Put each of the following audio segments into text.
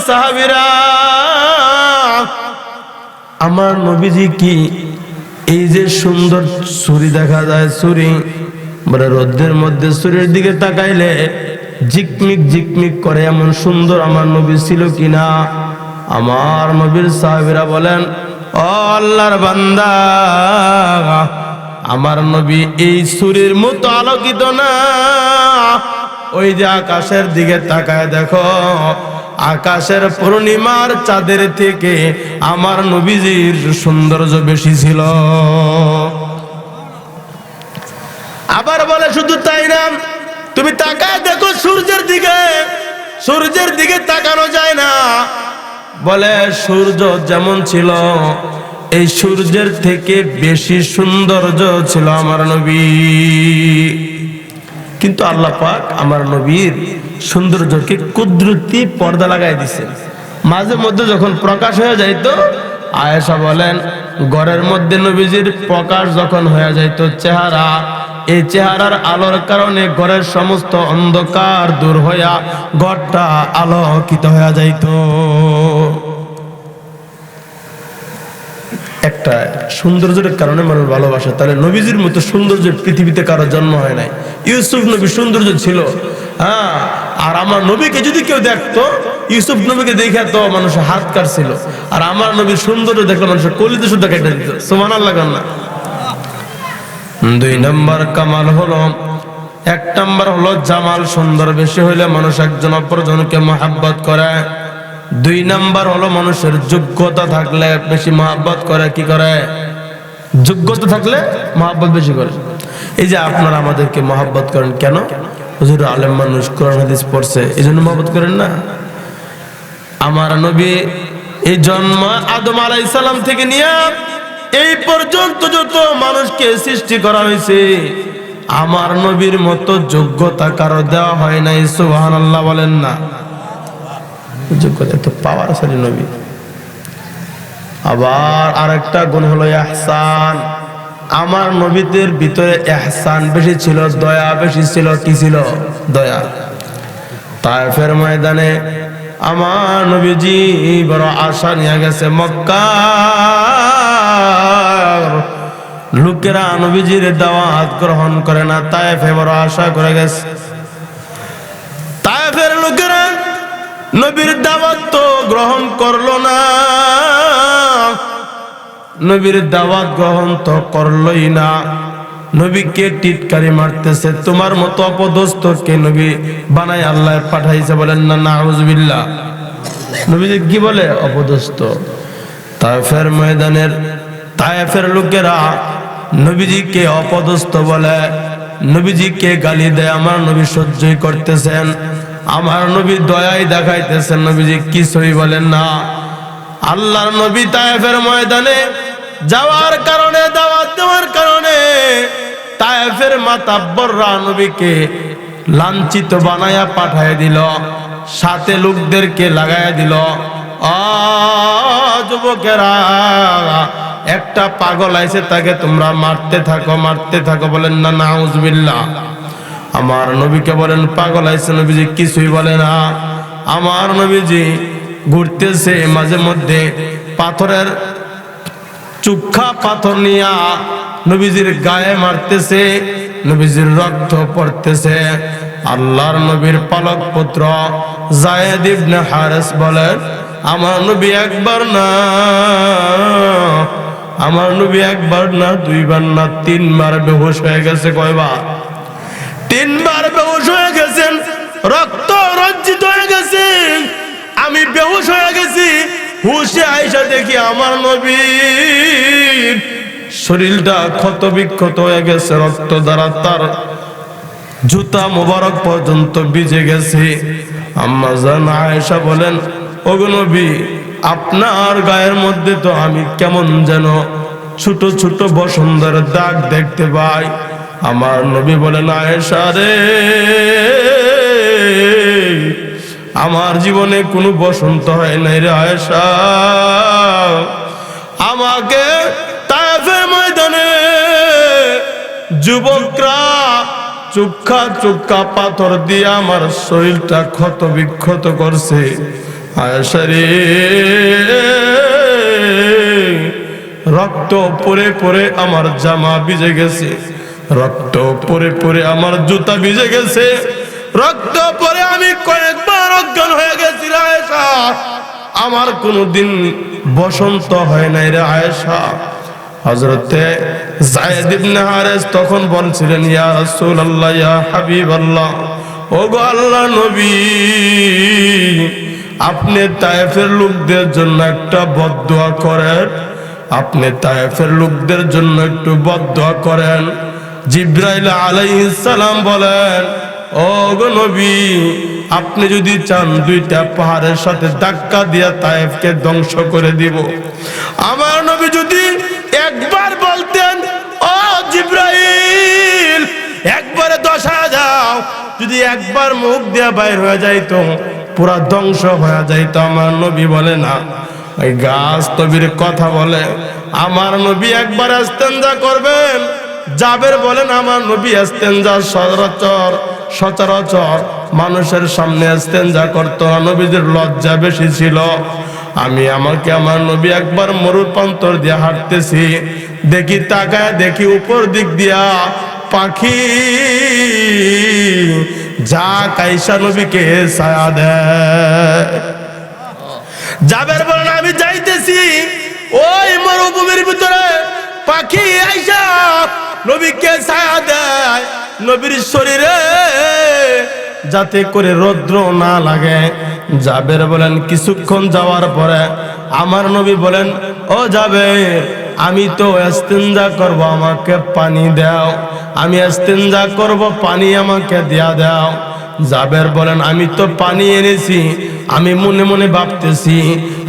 সাহাবীরা, আমার নবীজি কি এই যে সুন্দর ছুরি দেখা যায়, ছুরি বলে রোদের মধ্যে ছুরির দিকে তাকাইলে ঝিকমিক ঝিকমিক করে, এমন সুন্দর আমার নবী ছিল কিনা? আমার নবীর সাহাবীরা বলেন, ও আল্লাহর বান্দা, আমার নবী এই ছুরির মতো আলোকিত না। ওই যে আকাশের দিকে তাকায় দেখো, আকাশের পূর্ণিমার চাঁদের থেকে আমার নবীজির সৌন্দর্য বেশি ছিল। আবার বলে শুধু তাই না, তুমি তাকায় দেখো সূর্যের দিকে, সূর্যের দিকে তাকানো যায় না। বলে সূর্য যেমন ছিল, এই সূর্যের থেকে বেশি সৌন্দর্য ছিল আমার নবী। কিন্তু আল্লাহ পাক আমার নবীর সৌন্দর্যকে কুদরতি পর্দা লাগাই দিয়েছেন। মাঝে মধ্যে যখন প্রকাশ হয়ে যাইতো, আয়েশা বলেন ঘরের মধ্যে নবীজির প্রকাশ যখন হয়ে যাইতো চেহারা, এই চেহারার আলোর কারণে ঘরের সমস্ত অন্ধকার দূর হইয়া ঘরটা আলোকিত হয়ে যাইতো। একটা সৌন্দর্যের কারণে মানুষ ভালোবাসে। তাহলে নবীজির মতো সৌন্দর্য পৃথিবীতে কারো জন্ম হয় নাই। ইউসুফ নবী সৌন্দর্য ছিল, হ্যাঁ। আর আমার নবীকে যদি কেউ দেখতো, ইউসুফ নবীকে দেখে তো মানুষের হাত কাটছিল, আর আমার নবীর সৌন্দর্য দেখলে মানুষের কলিতে শুদ্ধ কেটে দিত। সুবহানাল্লাহ না? 2 নম্বর কামাল হলো, 1 নম্বর হলো জামাল, সুন্দর বেশি হইলে মানুষ একজন অপরজনকে মহব্বত করে। 2 নম্বর হলো মানুষের যোগ্যতা থাকলে বেশি মহব্বত করে। কি করে? যোগ্যতা থাকলে মহব্বত বেশি করে। এই যে আপনারা আমাদেরকে মহব্বত করেন কেন? হুজুর আলেম মানুষ, কোরআন হাদিস পড়ছে, এই জন্য মহব্বত করেন না? আমার নবী এই জন্ম আদম আলাইহিস সালাম থেকে নিয়ে এই পর্যন্ত যত মানুষকে সৃষ্টি করা হয়েছে, আমার নবীর মতো যোগ্যতা কারো দেওয়া হয় নাই। সুবহানাল্লাহ বলেন না? যোগ্যতা তো পাওয়ার আছে নবী। আবার আরেকটা গুণ হলো ইহসান। আমার নবীদের ভিতরে ইহসান বেশি ছিল, দয়া বেশি ছিল। কি ছিল? দয়া। তায়েফের ময়দানে আমার নবীজি বড় আশা নিয়ে গেছে। মক্কার লোকেরা নবীজির দাওয়াত গ্রহণ করে না, তায়েফে বড় আশা করে গেছে। তায়েফের লোকেরা নবীর দাওয়াত তো গ্রহণ করলো না, নবীর দাওয়াত গ্রহণ তো করলই না। নবীকে টিটকারি মারতেছে, তোমার মতো অপদস্থ কে নবী বানাই আল্লাহ পাঠাইছে? বলেন না নাউজুবিল্লাহ। নবীজি কি বলে? অপদস্থ। তায়েফের ময়দানের তায়েফের লোকেরা নবীজিকে অপদস্থ বলে, নবীজিকে গালি দেয়। আমার নবী সহ্যই করতেছেন, আমার নবী দয়াই দেখাইতেছেন, নবীজি কিছুই বলেন না। আল্লাহর নবী তায়েফের ময়দানে যাওয়ার কারণে, দাওয়াত দেওয়ার কারণে তায়েফের মাতাব্বররা নবীকে লাঞ্ছিত বানায়া পাঠায় দিল, সাথে লোকদেরকে লাগায়া দিল। যুবকেরা, একটা পাগল আইছে, তাকে তোমরা মারতে থাকো, মারতে থাকো। বলেন না নাউজুবিল্লাহ। আমার নবীকে বলেন পাগল আইছে, নবীজি কিছুই বলে না। আমার নবীজি ঘুরতেছে, মাঝে মধ্যে পাথরের চুক্ষা পাথর নিয়া নবীজির গায়ে মারতেছে, নবীজির রক্ত পড়তেছে। আল্লাহর নবীর পালক পুত্র যায়েদ ইবনে হারেস বলেন, আমার নবী একবার না, আমার নবী একবার না, 2 বার না, 3 বার বেহুশ হয়ে গেছে। কয়বার? 3 বার বেহুশ হয়ে গেছেন, রক্ত রঞ্জিত হয়ে গেছে। আমি বেহুশ হয়ে গেছি, হুশে আইসা দেখি আমার নবীর শরীরটা ক্ষত বিক্ষত হয়ে গেছে, রক্ত দ্বারা তার জুতা মোবারক পর্যন্ত ভিজে গেছে। আম্মা জান আয়েশা বলেন, ওগো নবী, আপনার গায়ের মধ্যে তো আমি কেমন যেন ছোট ছোট বসন্তের দাগ দেখতে পাই। আমার নবী বলেন, আয়েশা রে, আমার জীবনে কোনো বসন্ত হয় নাই রে আয়েশা। আমাকে তায়েফের ময়দানে যুবকরা চুক্কা চুক্কা পাথর দিয়ে আমার শরীরটা ক্ষত বিক্ষত করছে। আয়েশা রে, রক্ত পরে পরে আমার জামা ভিজে গেছে, রক্ত পরে পরে আমার জুতা ভিজে গেছে, রক্ত পরে আমি কয়েকবার অজ্ঞান হয়ে গেছি রে আয়েশা। আমার কোনদিন বসন্ত হয় নাই রে আয়েশা। হযরতে যায়েদ ইবনে হারেস তখন বলছিলেন, ইয়া রাসূলুল্লাহ, ইয়া হাবিবাল্লাহ, ওগো আল্লাহর নবী, আপনি তায়েফের লোকদের জন্য একটা বদদুয়া করেন, আপনি তায়েফের লোকদের জন্য একটু বদদুয়া করেন। জিবরাইল আলাইহিস সালাম বলেন, ওগো নবী, আপনি যদি চান দুইটা পাহাড়ের সাথে ধাক্কা দিয়া তায়েফকে ধ্বংস করে দিব। আমার নবী যদি একবার বলতেন, ও জিবরাইল, একবারে 10,000 যদি একবার মুখ দিয়া বাইর হয়ে যাইতো, পুরা ধ্বংস হয়ে যাইতো। আমার নবী বলে না, ওই গাছ তবির কথা বলে। আমার নবী একবার ইস্তেনজা করবেন। জাবের বলেন, আমার নবী ইস্তেনজা সচরাচর মানুষের সামনে ইস্তেনজা করতো না, নবীদের লজ্জা বেশি ছিল। আমাকে আমার নবী একবার মরুর প্রান্তর দিয়ে হাঁটতেছি, দেখি তাকায় দেখি উপর দিক দিয়া পাখি যা কাইসা নবীকে ছায়া দেয়। জাবের বলেন, আমি যাইতেছি, ওই মরুভূমির ভিতরে পাখি আইসা নবীকে ছায়া দেয় নবীর শরীরে, যাতে করে রৌদ্র না লাগে। জাবের বলেন, কিছুক্ষণ যাওয়ার পরে আমার নবী বলেন, ও জাবের, আমি তো ইস্তেনজা করব, আমাকে পানি দাও। আমি ইস্তেনজা করব, পানি আমাকে দিয়া দাও। জাবের বলেন, আমি তো পানি এনেছি। আমি মনে মনে ভাবতেছি,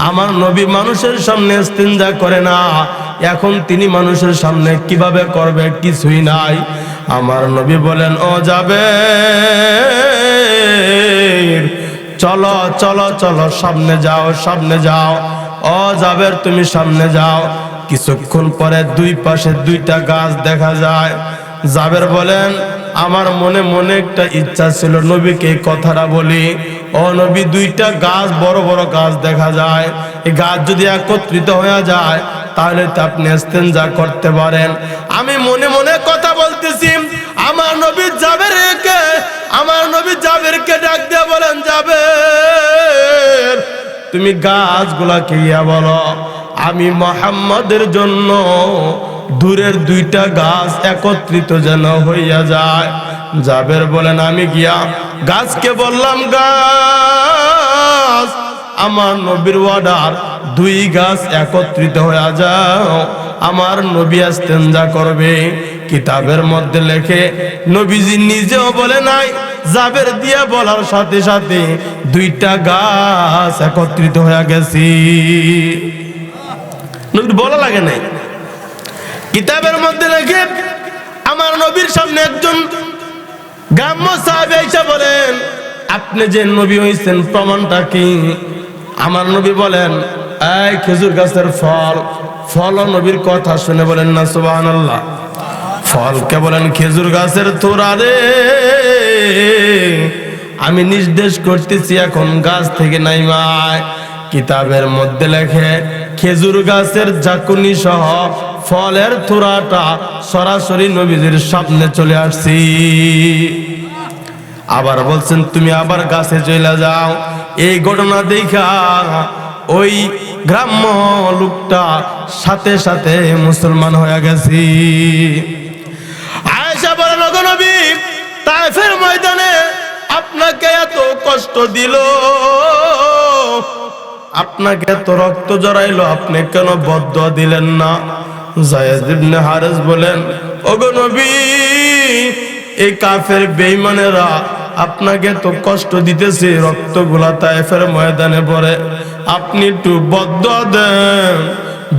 আমার নবী মানুষের সামনে ইস্তেনজা করে না, এখন তিনি মানুষের সামনে কিভাবে করবে, কিছুই নাই। আমার নবী বলেন, ও জাবের, চলো চলো চলো, সামনে যাও সামনে যাও। ও জাবের, তুমি সামনে যাও। কিছুক্ষণ পরে দুই পাশে দুইটা গাছ দেখা যায়। জাবের বলেন, আমার মনে মনে একটা ইচ্ছা ছিল নবীকে এই কথাটা বলি। ও নবী, দুইটা গাছ, বড় বড় গাছ দেখা যায়, এই গাছ যদি একত্রিত হয়ে যায় তাহলে তো আপনি ইস্তেনজা করতে পারেন। আমি মনে মনে কথা বলতেছি, আমার নবী জাবেরকে ডাক দিয়ে বলেন, জাবের, তুমি গাছগুলাকে ইয়া বলো, আমি মুহাম্মাদের জন্য দূরের দুইটা গাছ একত্রিত যেন হইয়া যায়। জাবের বলেন, আমি গিয়া গাছকে বললাম, গাছ, আমার নবীর ওয়ার্ডার, দুই গাছ একত্রিত হয়ে যাও, আমার নবী ইস্তেনজা করবে। কিতাবের মধ্যে লেখে, নবীজি নিজেও বলে নাই, জাবের দিয়া বলার সাথে সাথে দুইটা গাছ একত্রিত হয়ে গেছি। নবীর বলা লাগে নাই। কিতাবের মধ্যে লেখে, আমার নবীর সামনে একজন গ্রাম্য সাহাবী এসে বলেন, আপনি যে নবী হইছেন প্রমাণটা কি? আমার নবী বলেন, এই খেজুর গাছের ফল নবীর কথা শুনে বলেন না সুবহানাল্লাহ। ফলকে বলেন খেজুর গাছের তোরা রে, আমি নির্দেশ করতেছি এখন গাছ থেকে নাইমায়। কিতাবের মধ্যে লেখে, খেজুর গাছের জাকুনি সহ ফলের থোড়াটা সরাসরি নবীজির সামনে চলে আসছি। আবার বলছেন, তুমি আবার গাছে চলে যাও। এই ঘটনা দেখা ওই গ্রাম্য লোকটা সাথে সাথে মুসলমান হয়ে গেছি। আয়েশা বলেন, ওগো নবী, তায়েফের ময়দানে আপনাকে এত কষ্ট দিল, আপনাকে এত রক্ত জড়াইলো, আপনি কেন বদদুয়া দিলেন না? যায়েদ ইবনে হারেস বলেন, ওগো নবী, এই কাফের বেঈমানেরা আপনাকে তো কষ্ট দিতেছে, রক্তগুলা তায়েফের ময়দানে পড়ে, আপনি একটু বদদুয়া দেন।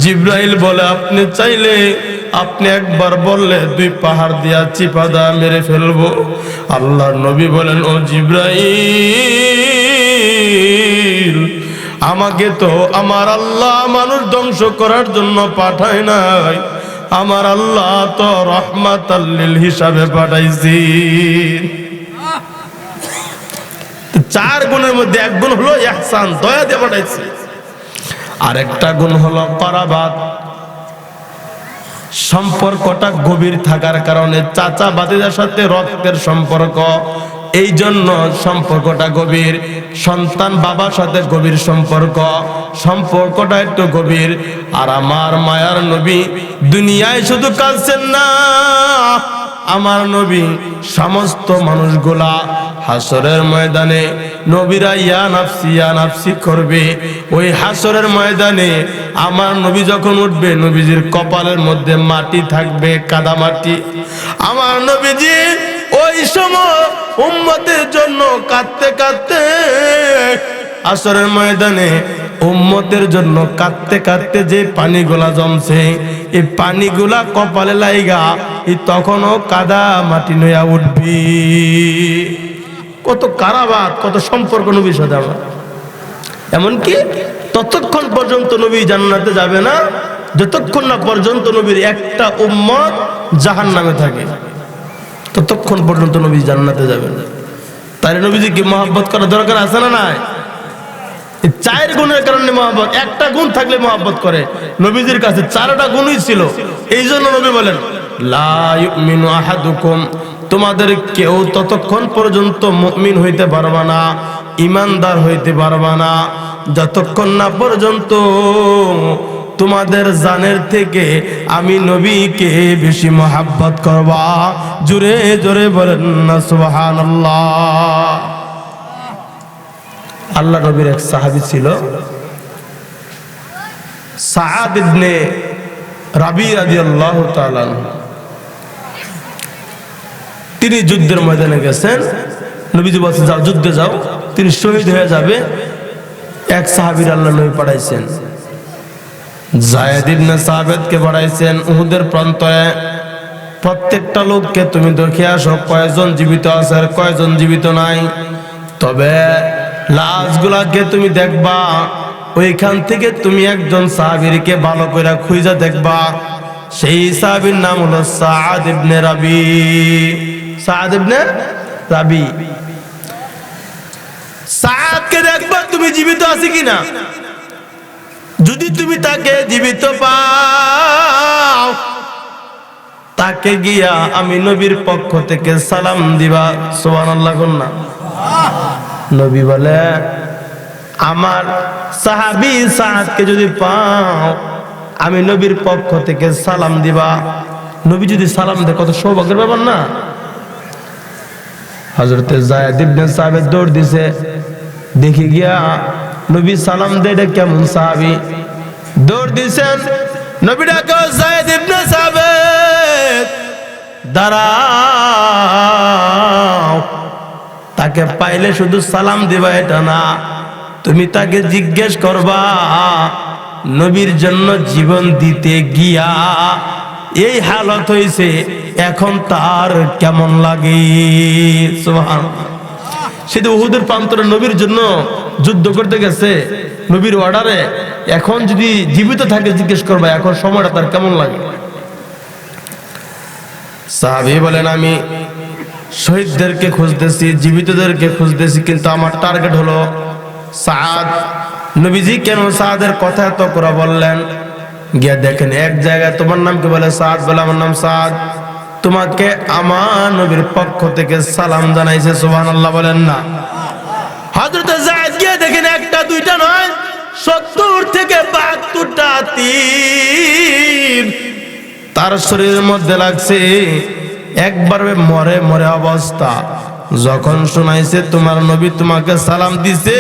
জিবরাইল বলে, আপনি চাইলে আপনি একবার বললে দুই পাহাড় দিয়া চিপা দা মেরে ফেলবো। আল্লাহর নবী বলেন, ও জিবরাইল, আমাকে তো আমার আল্লাহ মানুষ ধ্বংস করার জন্য পাঠায় নাই, আমার আল্লাহ তো রাহমাতাল লিল হিসাবে পাঠাইছি। চার গুণের মধ্যে এক গুণ হলো ইহসান, দয়া দিয়ে পাঠাইছে। আরেকটা গুণ হলো করাবাত, সম্পর্কটা গভীর থাকার কারণে চাচা ভাতিজার সাথে রক্তের সম্পর্ক, এই জন্য সম্পর্কটা গভীর। সন্তান বাবার সাথে গভীর সম্পর্ক, সম্পর্কটা একটু গভীর। আর আমার মায়ার নবী দুনিয়ায় শুধু কাঁদছেন না, আমার নবী সমস্ত মানুষগুলা হাসরের ময়দানে নবীরা ইয়া নাফসি করবে। ওই হাসরের ময়দানে আমার নবী যখন উঠবে, নবীজির কপালের মধ্যে মাটি থাকবে, কাদা মাটি। আমার নবীজি ওই সময় উম্মতের জন্য কাঁদতে কাঁদতে হাসরের ময়দানে উম্মতের জন্য কাঁদতে কাঁদতে যে পানিগুলা জমছে, এই পানিগুলা কপালে লাইগা তখনও কাদা মাটি নয়া উঠবি। কত কারাবাত, কত সম্পর্ক নবীর সাথে আমার। এমনকি ততক্ষণ পর্যন্ত নবী জান্নাতে যাবে না যতক্ষণ না পর্যন্ত নবীর একটা উম্মত জাহান্নামে থাকে, ততক্ষণ পর্যন্ত নবী জান্নাতে যাবে না। তাই নবীজিকে মহব্বত করা দরকার আছে না নাই? চার গুণের কারণে মহব্বত, একটা গুণ থাকলে মহব্বত করে। নবীজির কাছে চারটা গুণই ছিল, এই জন্য নবী বলেন লা ইউমিনু আহাদুকুম, তোমাদের কেউ ততক্ষণ পর্যন্ত মুমিন হইতে পারবা না, ইমানদার হইতে পারবা না, যতক্ষণ না পর্যন্ত তোমাদের জানের থেকে আমি নবীকে বেশি মহব্বত করবা। জোরে জোরে বলেন না সুবহানাল্লাহ। আল্লাহ নবীর এক সাহাবী ছিল সাআদ ইবনে রাবি রাদিয়াল্লাহু তাআলা। তিনি যুদ্ধের ময়দানে গেছেন, নবীজি বলছেন যাও যুদ্ধে যাও, তিনি শহীদ হয়ে যাবে। এক সাহাবীর আল্লাহ নবী পাঠাইছেন, যায়েদ ইবনে সাবিতকে পাঠাইছেন উহুদের প্রান্তরে। প্রত্যেকটা লোককে তুমি দেখে আসো কয়জন জীবিত আছে আর কয়জন জীবিত নাই, তবে লাশগুলাকে তুমি দেখবা, ওইখান থেকে তুমি একজন সাহাবীকে ভালো করে খুঁজে দেখবা। সেই সাহাবীর নাম হলো সাআদ ইবনে রাবি। সাআদ ইবনে রাবি, সাআদকে দেখবা তুমি জীবিত আছে কিনা। যদি তুমি তাকে জীবিত পাও, তাকে গিয়া আমি নবীর পক্ষ থেকে সালাম দিবা। সুবহানাল্লাহ কন্যা। নবী বলে আমার সাহাবী সাআদকে যদি পাও, আমি নবীর পক্ষ থেকে সালাম দিবা। নবী যদি সালাম দেয় কত সৌভাগ্যের ব্যাপার না। হযরতে যায়েদ ইবনে সাবিত দৌড় দিছে, দেখি গিয়া নবী সালাম দেয় কেমন সাহাবী। দৌড় দিছেন, নবী ডাকে যায়েদ ইবনে সাবিত দাঁড়াও। তাকে পাইলে শুধু সালাম দিবা এটা না, তুমি তাকে জিজ্ঞেস করবা নবীর জন্য জীবন দিতে গিয়া এই হালত হইছে, এখন তার কেমন লাগে। সুবহানাল্লাহ। সেটা উহুদের প্রান্তরে নবীর জন্য যুদ্ধ করতে গেছে নবীর অর্ডারে, এখন যদি জীবিত থাকে জিজ্ঞেস করবা এখন সময়টা তার কেমন লাগে। সাহাবী বলেন আমি শহীদদেরকে খুঁজতেছি, জীবিতদেরকে খুঁজতেছি, কিন্তু আমার টার্গেট হলো সাআদ। নবীজি কেন সাআদের কথা এত করে বললেন? গিয়া দেখেন এক জায়গায় তোমার নাম কি বলে? সাআদ বলে আমার নাম সাআদ, তোমাকে আমার নবীর পক্ষ থেকে সালাম জানাইছে। সুবহানাল্লাহ বলেন না। হযরত যায়েদ গিয়ে দেখেন একটা দুইটা নয়, 70 থেকে 72টা তীর তার শরীরের মধ্যে লাগছে, একবারে মরে মরে অবস্থা। যখন শোনাইছে তোমার নবী তোমাকে সালাম দিছে,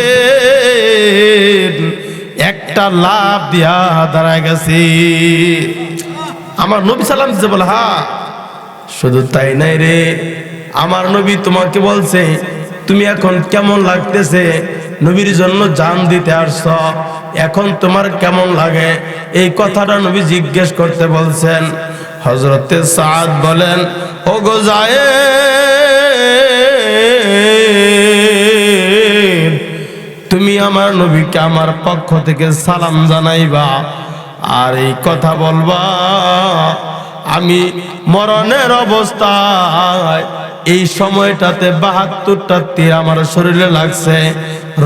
একটা লাভ দিয়া দাঁড়ায় গেছে। আমার নবী সালাম দিছে বলে, হ্যাঁ শুধু তাই নাই রে, আমার নবী তোমাকে বলছে তুমি এখন কেমন লাগতেছে, নবীর জন্য জান দিতে আসছ, এখন তোমার কেমন লাগে? এই কথাটা নবী জিজ্ঞেস করতে বলছেন। হযরতে সাআদ বলেন, ও গো যায়েদ, তুমি আমার নবীকে আমার পক্ষ থেকে সালাম জানাইবা আর এই কথা বলবা আমি মরণের অবস্থায় এই সময়টাতে 72টা তীর আমার শরীরে লাগছে,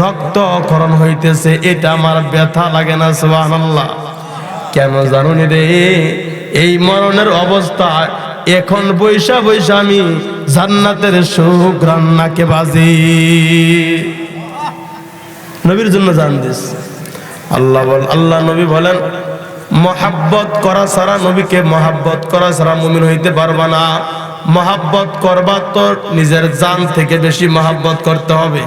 রক্তক্ষরণ হইতেছে, এটা আমার ব্যথা লাগে না? সুবহানাল্লাহ। কেন জানুনি রে? এই মরণের অবস্থা এখন বৈশা বৈশা আমি জান্নাতের সুঘ্রাণ নাকে বাজি। নবীর জন্য জান দিস। আল্লাহ নবী বলেন, মহাব্বত করা ছাড়া, নবীকে মহাব্বত করা ছাড়া মুমিন হইতে পারবা না। মহাব্বত করবা তো নিজের জান থেকে বেশি মহাব্বত করতে হবে।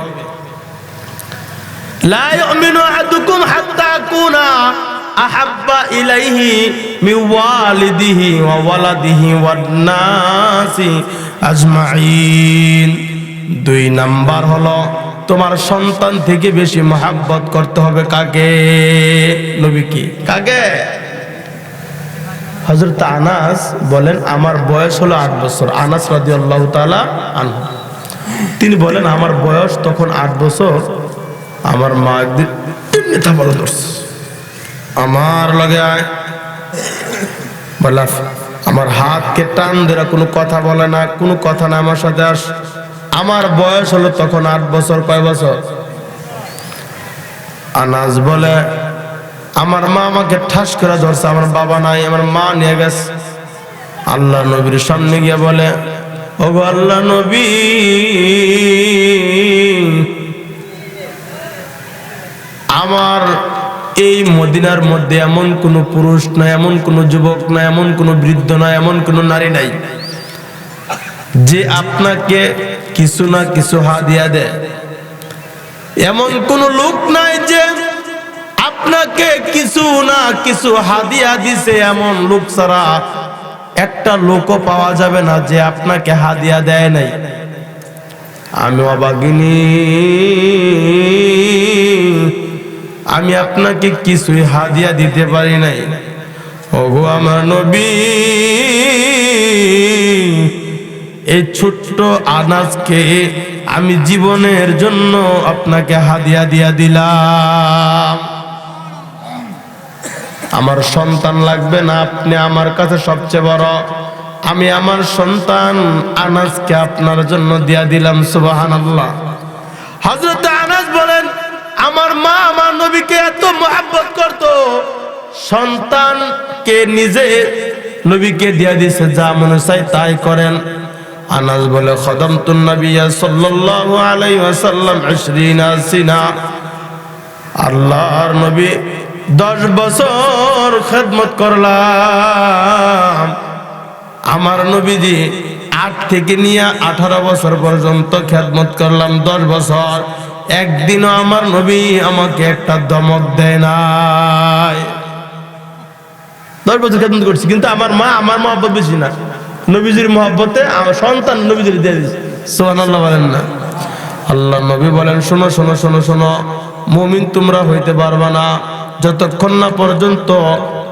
লা ইউমিনু আহাদুকুম হাত্তা আকুনা আহাব্বা ইলাইহি মিন ওয়ালিদিহি ওয়া ওয়ালাদিহি ওয়ান নাসি আজমাইন। 2 নাম্বার হলো তোমার সন্তান থেকে বেশি মহাব্বত করতে হবে। কাকে? নবীকে। কাকে? হযরত আনাস বলেন, আমার বয়স হলো 8 বছর। আনাস রাদিয়াল্লাহু তাআলা আনহু, তিনি বলেন, আমার বয়স তখন 8 বছর। আমার মা একদিন এমনি থাপড় ধরছে, আমার লগে আয় বলে, আমার হাতকে টান ধরে, কোনো কথা বলে না, কোনো কথা না, আমার সাথে আস। আমার বয়স হলো তখন 8 বছর। কয় বছর? আনাস বলে, আমার মা আমাকে ঠাস করে ধরছে, আমার বাবা নাই, আমার মা নিয়ে গেছে। আল্লাহ নবীর সামনে গিয়ে বলে, ওগো আল্লাহ নবী, আমার এই মদিনার মধ্যে এমন কোন পুরুষ না, এমন কোন যুবক না, এমন কোন বৃদ্ধ না, এমন কোন নারী নাই যে আপনাকে কিছু না কিছু হাদিয়া দেয়। এমন কোন লোক নাই যে আপনাকে কিছু না কিছু হাদিয়া দিছে। এমন লোক ছাড়া একটা লোকও পাওয়া যাবে না যে আপনাকে হাদিয়া দেয় নাই। আমি অবাগিনী, আমি আপনাকে কিছুই হাদিয়া দিতে পারি নাই। ওগো আমার নবী, এই ছোট্ট আনাজকে আমি জীবনের জন্য আপনাকে হাদিয়া দিয়া দিলাম। আমার সন্তান লাগবে না, আপনি আমার কাছে সবচেয়ে বড়। আমি আমার সন্তান আনাজকে আপনার জন্য দিয়া দিলাম। সুবহানাল্লাহ। হযরত আনাস বলেন, আমার মা আমার নবীকে এত মহব্বত করত, সন্তানকে নিজে নবীকে দিয়া দিয়েছে, যা মনে চাই তাই করেন। আনাস বলে, খদমতুন নবিয়্য সাল্লাল্লাহু আলাইহি ওয়াসাল্লাম 20 সিনা। আল্লাহর নবী 10 বছর খেদমত করলাম। আমার নবীজি 8 থেকে নিয়ে 18 বছর পর্যন্ত খেদমত করলাম। 10 বছর একদিনও আমার নবী আমাকে একটা দমক দেয় নাই। 10 বছর খেদমত করছি, কিন্তু আমার মা মহব্বত বেশি না। নবীজির মহব্বতে আমার সন্তান নবীজির দিয়ে দিয়েছে। সুবহানাল্লাহ বলেন না? আল্লাহ নবী বলেন, শোনো শোনো শোনো শোনো, মুমিন তোমরা হইতে পারবা না যতক্ষণ না পর্যন্ত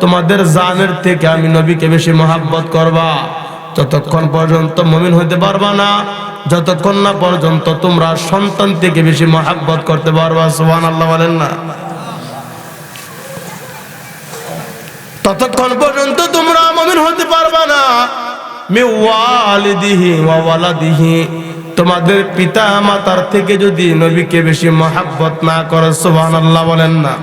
তোমাদের জানের থেকে আমি নবীকে বেশি মহব্বত করবা। ততক্ষণ পর্যন্ত মুমিন হইতে পারবা না যতক্ষণ না পর্যন্ত তোমরা সন্তান থেকে বেশি মহব্বত করতে পারবা। সুবহানাল্লাহ বলেন না? ততক্ষণ পর্যন্ত তোমরা মুমিন হতে পারবা না। মিওয়ালিদিহি ওয়া ওয়ালাদিহি, তোমাদের পিতা মাতার থেকে যদি নবীকে বেশি মহব্বত না করো। সুবহানাল্লাহ বলেন না?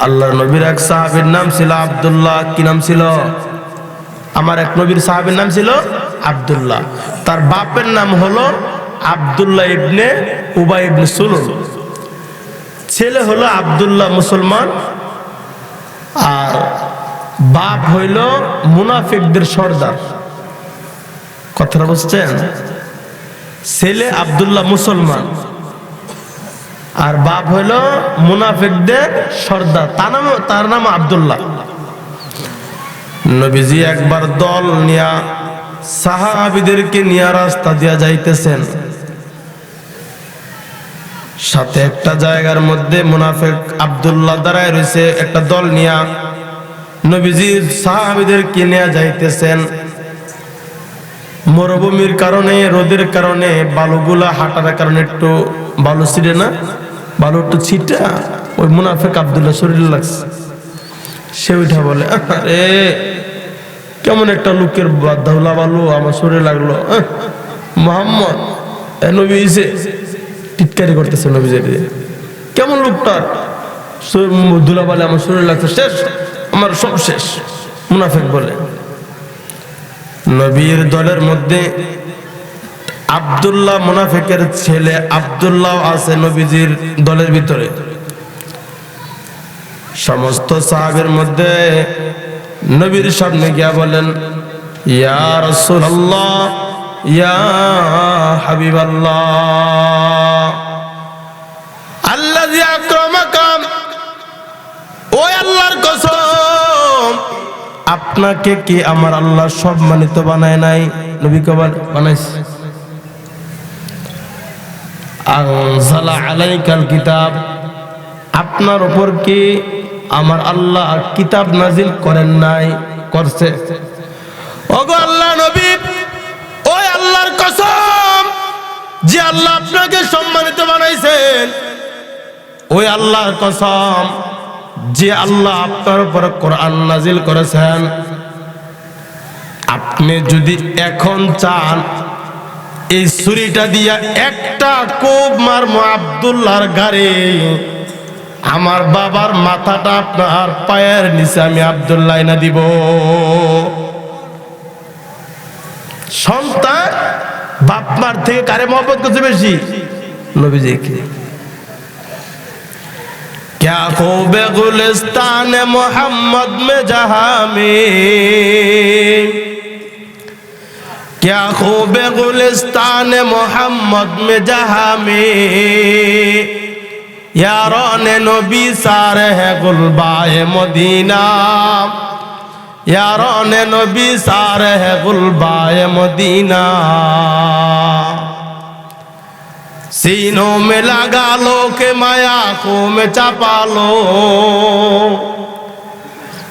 আল্লাহর নবীর এক সাহাবীর নাম ছিল আব্দুল্লাহ। কি নাম ছিল? আমার এক নবীর সাহাবীর নাম ছিল আব্দুল্লাহ। তার বাপের নাম হলো আব্দুল্লাহ ইবনে উবাই ইবনে সুলুল। ছেলে হলো আব্দুল্লাহ মুসলমান, আর বাপ হইল মুনাফিকদের সর্দার। কথাটা বুঝছেন? ছেলে আব্দুল্লাহ মুসলমান, আর বাপ হইল মুনাফিকদের সর্দার। তার নাম আব্দুল্লাহ। নবীজি একবার দল নিয়া সাহাবীদেরকে নিয়ে রাস্তা দিয়া যাইতেছেন। সাথে একটা জায়গার মধ্যে মুনাফিক আব্দুল্লাহ দাঁড়ায় রয়েছে একটা দল নিয়া। নবীজি সাহাবীদেরকে নিয়ে যাইতেছেন। মরুভূমির কারণে, রোদের কারণে, বালুগুলা হাঁটার কারণে একটু বালু ছিঁড়ে না, বালু একটু ছিটা ওই মুনাফিক আব্দুল্লাহ শরীরে লাগছে। সে উঠা বলে, আরে কেমন একটা লোকের ধুলা বালু আমার শরীরে লাগলো। মোহাম্মদ নবী এসে টিটকারি করতেছে নবীজির। কেমন লোকটা, ধুলাবালি আমার শরীর লাগছে, শেষ, আমার সব শেষ, মুনাফিক বলে। নবীর দলের মধ্যে আব্দুল্লাহ, মুনাফিকের ছেলে আব্দুল্লাহ আছে নবীজির দলের ভিতরে। সমস্ত সাহাবীর মধ্যে নবীর সামনে গিয়া বলেন, ইয়া রাসূলুল্লাহ, ইয়া হাবিবাল্লাহ, আল্লাযী আকরামাকা, ও আল্লাহর কসম, আপনাকে কি আমার আল্লাহ সম্মানিত বানায় নাই? নবী কবর বানাইছে। আনজালা আলাইকাল কিতাব, আপনার উপর কি আমার আল্লাহ কিতাব নাজিল করেন নাই? করছে। ওগো আল্লাহ নবী, ওই আল্লাহর কসম, যে আল্লাহ আপনাকে সম্মানিত বানাইছেন, ওই আল্লাহর কসম, যে আল্লাহ আপনার উপর কোরআন নাজিল করেছেন, আপনি যদি এখন চান এই ছুরিটা দিয়া একটা কোপ মারমু আব্দুল্লাহর গাড়ি, আমার বাবার মাথাটা আপনার পায়ের নিচে আমি আব্দুল্লাহ না দিব। সন্তান বাপ মার থেকে কারে মহব্বত করছে বেশি? নবীজিকে। क्या खूब गुलिस्तान मोहम्मद में जहां में, क्या खूब गुलिस्तान मोहम्मद में जहां में, यारों ने नबी सारे है गुलबाए मदीना, यारों ने नबी सारे है गुलबाए मदीना, सीनों में लगा लो के माया आँखों में छपा लो,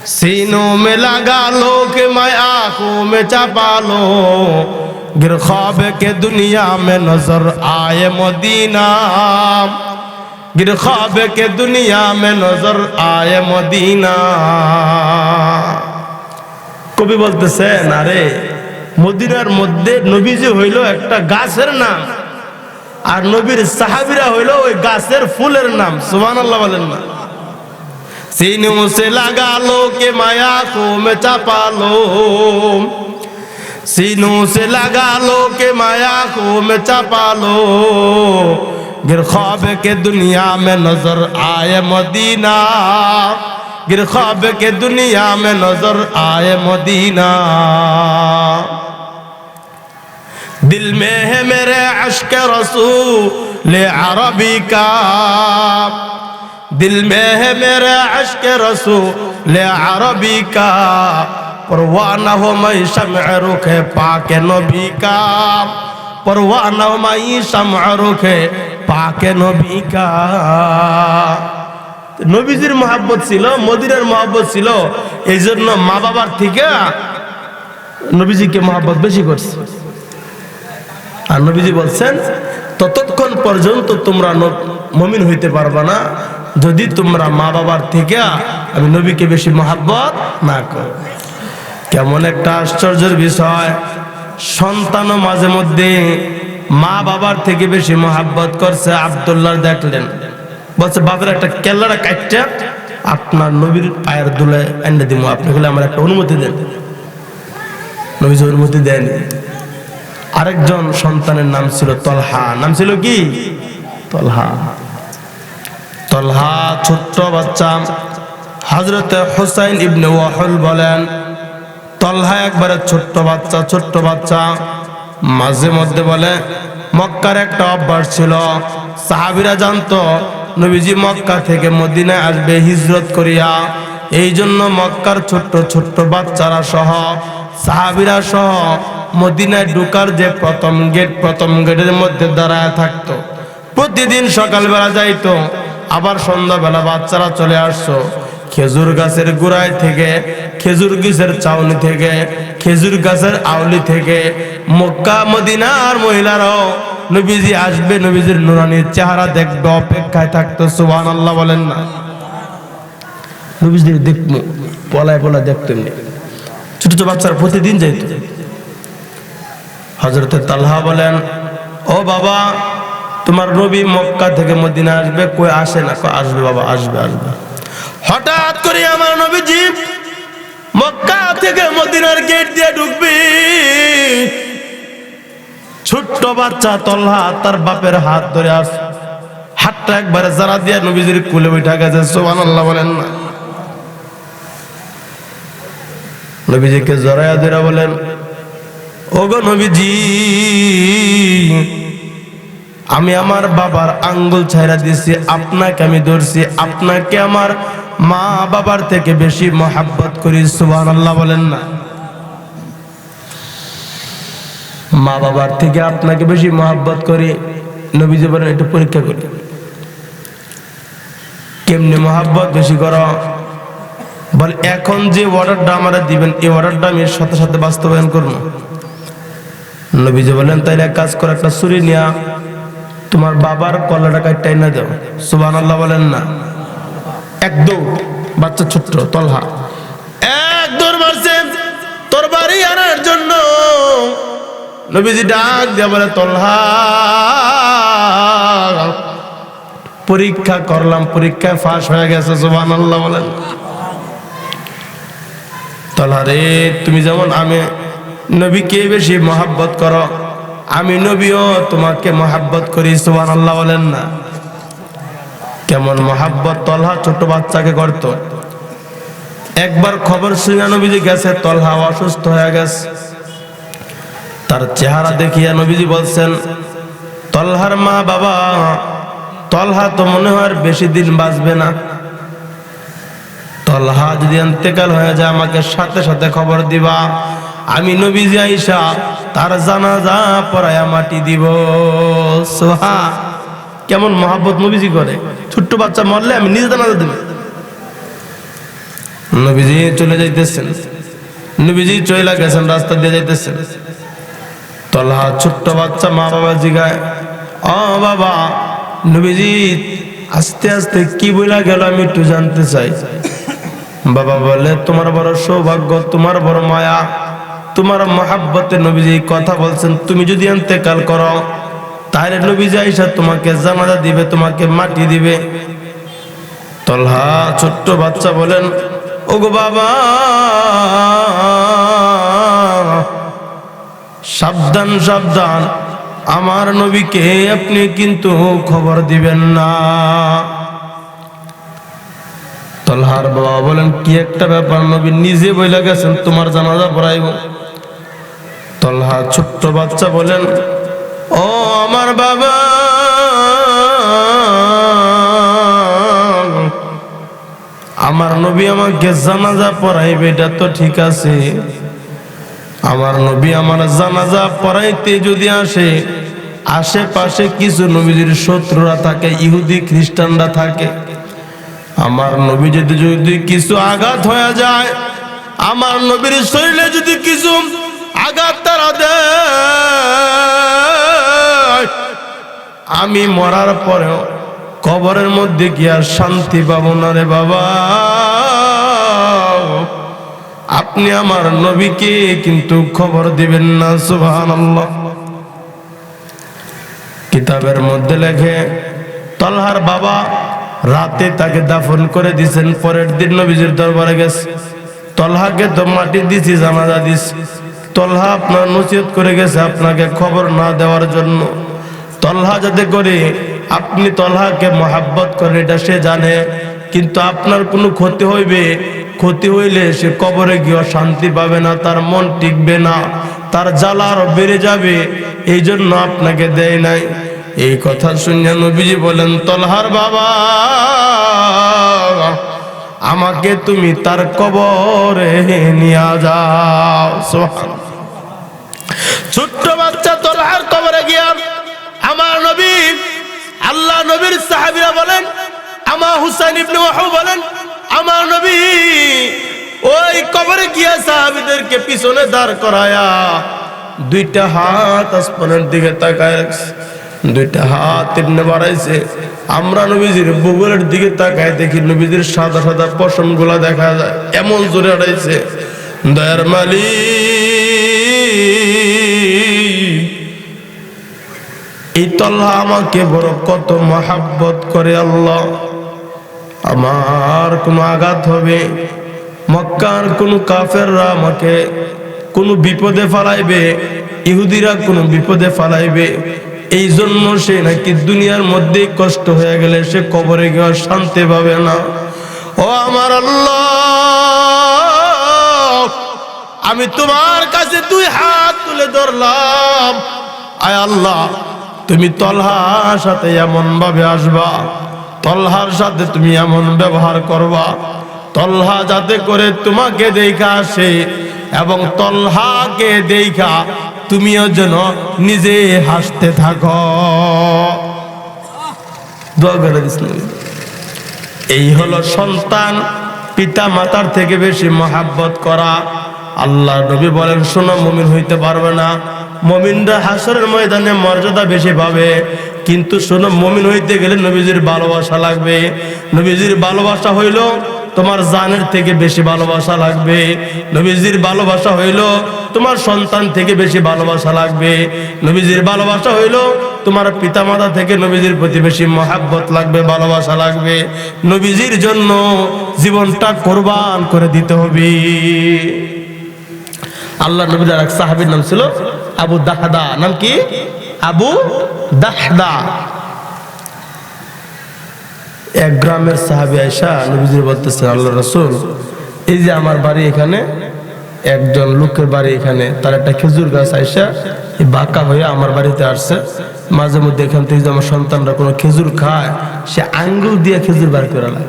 सीनों में लगा लो के माया आँखों में छपा लो, गिर ख्वाब के दुनिया में नजर आए मदीना, गिर ख्वाब के दुनिया में नजर आए मदीना। কবি বলতেছেন, আরে মদিনার মধ্যে নবীজি হইল একটা গাছের নাম, আর নবীর সাহাবীরা হইলো ওই গাছের ফুলের নাম। সুবহানাল্লাহ বলেন না? सीनों से लगा लो के माया को में छपा लो, सीनों से लगा लो के माया को में छपा लो, गिर ख्वाब के दुनिया में नजर आए मदीना, गिर ख्वाब के दुनिया में नजर आए मदीना। दिल में है मेरे अश्क रसूल अरबी का, दिल में है मेरे अश्क रसूल अरबी का, परवाना हो मैं शम्अ रुखे पाके नबी का, परवाना हो मैं शम्अ रुखे पाके नबी का। নবীজির মহব্বত ছিল, মদিনার মহব্বত ছিল, এই জন্য মা বাবার থেকে নবীজিকে মহব্বত বেশি করছে। আর নবীজি বলছেন, ততক্ষণ পর্যন্ত তোমরা মুমিন হইতে পারবে না যদি তোমরা মা বাবার থেকে আমি নবীকে বেশি মহব্বত না করো। কেমন একটা আশ্চর্যের বিষয়, সন্তানও মাঝে মধ্যে মা বাবার থেকে বেশি মহব্বত করছে। আব্দুল্লাহ দেখলেন, বলছে বাবার একটা কেল্লাটা কাটটা আপনার নবীর পায়ের দুলে এনে দিব, আপনি বলে আমার একটা অনুমতি দেন। নবীজি অনুমতি দেন। আরেকজন সন্তানের নাম ছিল তলহা, নাম ছিল কি? তলহা। তলহা ছোট্ট বাচ্চা। হযরতে হুসাইন ইবনে ওয়াহুল বলেন, তলহা একবারে ছোট্ট বাচ্চা, ছোট্ট বাচ্চা। মাঝে মধ্যে বলে মক্কার একটা অভ্যাস ছিল, সাহাবীরা জানতো নবীজি মক্কা থেকে মদিনায় আসবে হিজরত করিয়া, এই জন্য মক্কার ছোট্ট ছোট্ট বাচ্চারা সহ সাহাবীরা সহ মদিনায় ঢোকার যে প্রথম গেট, প্রথম গেটের মধ্যে দাঁড়ায় থাকতো। প্রতিদিন সকালবেলা যাইতো, আবার সন্ধ্যাবেলা বাচ্চারা চলে আসতো। খেজুর গাছের গোড়ায় থেকে, খেজুর গাছের চাউনি থেকে, খেজুর গাছের আউলি থেকে মক্কা মদিনার মহিলারাও নবীজি আসবে, নবীজির নুরানির চেহারা দেখবে অপেক্ষায় থাকতো। সুবহানাল্লাহ বলেন না? নবীজি দেখবো, পলায় পলায় দেখতেন। ছোট ছোট বাচ্চারা প্রতিদিন যাইতো। হযরতে তালহা বলেন, ও বাবা, তোমার নবী মক্কা থেকে মদিনা আসবে। কই আসে না? কই আসবে বাবা, আসবে আসবে। হঠাৎ করে আমার নবীজি মক্কা থেকে মদিনার গেট দিয়ে ঢুকবে। ছোট্ট বাচ্চা তালহা তার বাপের হাত ধরে আসে, হাতটা একবারে জারা দিয়ে নবীজির কোলে উঠা গেছে। সুবহানাল্লাহ বলেন না? নবীজিকে জড়ায়া ধরে বলেন, ওগো নবীজি, আমি আমার বাবার আঙ্গুল ছাইরা দিছি, আপনাকে আমি ধরছি, আপনাকে আমার মা বাবার থেকে বেশি মহাব্বত করি। সুবহানাল্লাহ বলেন না? মা বাবার থেকে আপনাকে বেশি মহাব্বত করি। নবীজি বলেন, একটু পরীক্ষা করি, কেমনে মহাব্বত বেশি করো? বলে, এখন যে অর্ডারটা আমরা দিবেন, এই অর্ডারটা আমি সাথে সাথে বাস্তবায়ন করবো। নবীজি বলেন, তাইলে এক কাজ করো, একটা ছুরি নিয়া তোমার বাবার কলাটা কাটটাই না দাও। সুবহানাল্লাহ বলেন না? এক দৌড়, বাচ্চা ছোট্ট তালহা এক দৌড় মারছে তোর বাড়ি আনার জন্য। নবীজি ডাক দিয়া বলে, তালহা, পরীক্ষা করলাম, পরীক্ষায় ফাঁস হয়ে গেছে। সুবহানাল্লাহ বলেন? তালহা রে, তুমি যেমন আমি নবীকে বেশি মহাব্বত করো, আমি নবীও তোমাকে মহাব্বত করি। সুবহানাল্লাহ বলেন না? কেমন মহাব্বত তালহা ছোট বাচ্চাকে করত। একবার খবর শুনে নবীজি গেছে, তালহা অসুস্থ হয়ে গেছে। তার চেহারা দেখিয়া নবীজি বলছেন, তালহার মা বাবা, তালহা তো মনে হয় আর বেশি দিন বাঁচবে না। তালহা যদি ইন্তেকাল হয়ে যায় আমাকে সাথে সাথে খবর দিবা, আমি নবীজি আইসা তার জানাজা পড়ায়া মাটি দিব। সোহা, কেমন মহাব্বত নবীজি করে। ছোট্ট বাচ্চা মরলে আমি নিজে জানাজা দেব। নবীজি চলে যাইতেছেন, নবীজি চলে গেছেন, রাস্তা দিয়ে যাইতেছেন। তালহা ছোট্ট বাচ্চা, মা বাবা জিগায়, ও বাবা, নবীজি আস্তে আস্তে কি বইলা গেল আমি একটু জানতে চাই। বাবা বলে, তোমার বড় সৌভাগ্য, তোমার বড় মায়া, তোমার মহাব্বতে নবীজি কথা বলছেন। তুমি যদি ইন্তেকাল করো তাহলে নবীজি আইসা তোমাকে জানাজা দিবে, তোমাকে মাটি দিবে। তালহা ছোট্ট বাচ্চা বলেন, ওগো বাবা, সাবধান সাবধান, আমার নবীকে আপনি কিন্তু খবর দিবেন না। তালহার বাবা বলেন, কি একটা ব্যাপার, নবী নিজে বইলা গেছেন তোমার জানাজা পড়াইব। তালহা ছোট্ট বাচ্চা বলেন, ও আমার বাবা, আমার নবী আমাকে জানাজা পড়াইবে, এটা তো ঠিক আছে। আমার নবী আমার জানাজা পড়াইতে যদি আসে, আশেপাশে কিছু নবীজির শত্রুরা থাকে, ইহুদি খ্রিস্টানরা থাকে। আমার নবী যদি কিছু আঘাত হয়ে যায়, আমার নবীর শরীরে যদি কিছু আঘাত তারা দেয়, আমি মরার পরেও কবরের মধ্যে কি আর শান্তি পাবো না রে বাবা। আপনি আমার নবীকে কিন্তু খবর দিবেন না। সুবহানাল্লাহ। কিতাবের মধ্যে লেখে, তালহার বাবা রাতে তাকে দাফন করে দিয়েছেন। পরের দিন নবীজির দরবারে গেছে, তালহাকে তো মাটি দিছি, জানাজা দিছি। তালহা আপনার নসিহত করে গেছে আপনাকে খবর না দেওয়ার জন্য। তালহা যাতে করে আপনি তালহাকে মহাব্বত করেন এটা সে জানে, কিন্তু আপনার কোনো ক্ষতি হইবে, ক্ষতি হইলে সে কবরে গিয়ে শান্তি পাবে না, তার মন টিকবে না, তার জ্বালা আরো বেড়ে যাবে, এই জন্য আপনাকে দেয় নাই। এই কথা শুনে নবীজি বলেন, তালহার বাবা, আমাকে তুমি তার কবরে নিয়ে যাও। ছোট্ট বাচ্চা তালহার কবরে গিয়া আমার নবী, আল্লাহ নবীর সাহাবীরা বলেন, আমার হুসাইন ইবনে ওয়াহব বলেন, আমার নবী ওই কবরে গিয়া সাহাবীদেরকে পিছনে দাঁড় করায়া দুইটা হাত আসমানের দিকে তাকায় রাখছে, দুইটা হাত এমনি বাড়াইছে। আমরা নবীজির বুকের দিকে তাকায় দেখি নবীজির সাদা সাদা পশম গুলা দেখা যায়, এমন জোরে আড়াইছে। দয়ার মালিক, এই তলহা আমাকে বড় কত মহাব্বত করে আল্লাহ, আমার কোনো আঘাত হবে, মক্কার কোনো কাফেররা আমাকে কোনো বিপদে ফালাইবে, ইহুদিরা কোনো বিপদে ফালাইবে, এই জন্য সে নাকি দুনিয়ার মধ্যে কষ্ট হয়ে গেলে সে কবরে গিয়ে শান্তি পাবে না। ও আমার আল্লাহ, আমি তোমার কাছে দুই হাত তুলে ধরলাম, আয় আল্লাহ তুমি তলহার সাথে এমন ভাবে আসবা, তলহার সাথে তুমি এমন ব্যবহার করবা, তলহা যাতে করে তোমাকে দেখা আসে এবং তলহাকে দেখা তুমিও যেন নিজে হাসতে থাকো। দোয়া করে দিয়েছিলেন। এই হলো সন্তান পিতা মাতার থেকে বেশি মহাব্বত করা। আল্লাহ নবী বলেন, শোনো, মুমিন হইতে পারবে না, মুমিনরা হাসরের ময়দানে মর্যাদা বেশি পাবে, কিন্তু শোনো, মুমিন হইতে গেলে নবীজির ভালোবাসা লাগবে। নবীজির ভালোবাসা হইল তোমার জানের থেকে বেশি ভালোবাসা লাগবে। নবীজির ভালোবাসা হইল তোমার সন্তান থেকে বেশি ভালোবাসা লাগবে। নবীজির ভালোবাসা হইল তোমার পিতামাতা থেকে নবীজির প্রতি বেশি মহাব্বত লাগবে, ভালোবাসা লাগবে। নবীজির জন্য জীবনটা কোরবান করে দিতে হবে। আল্লাহ নবীর এক সাহাবীর নাম ছিল আবু দাহদা। নাম কি? আবু দাহদা। এক গ্রামের সাহাবী আয়েশা নবীজি বলতেছেন, আল্লাহ রাসূল, এই যে আমার বাড়ি এখানে, একজন লোকের বাড়ি এখানে, তার একটা খেজুর গাছ আয়েশা এই বাঁকা হয়ে আমার বাড়িতে আসছে। মাঝে মধ্যে এখান থেকে যে আমার সন্তানরা কোনো খেজুর খায়, সে আঙ্গুল দিয়ে খেজুর বার করে নেয়,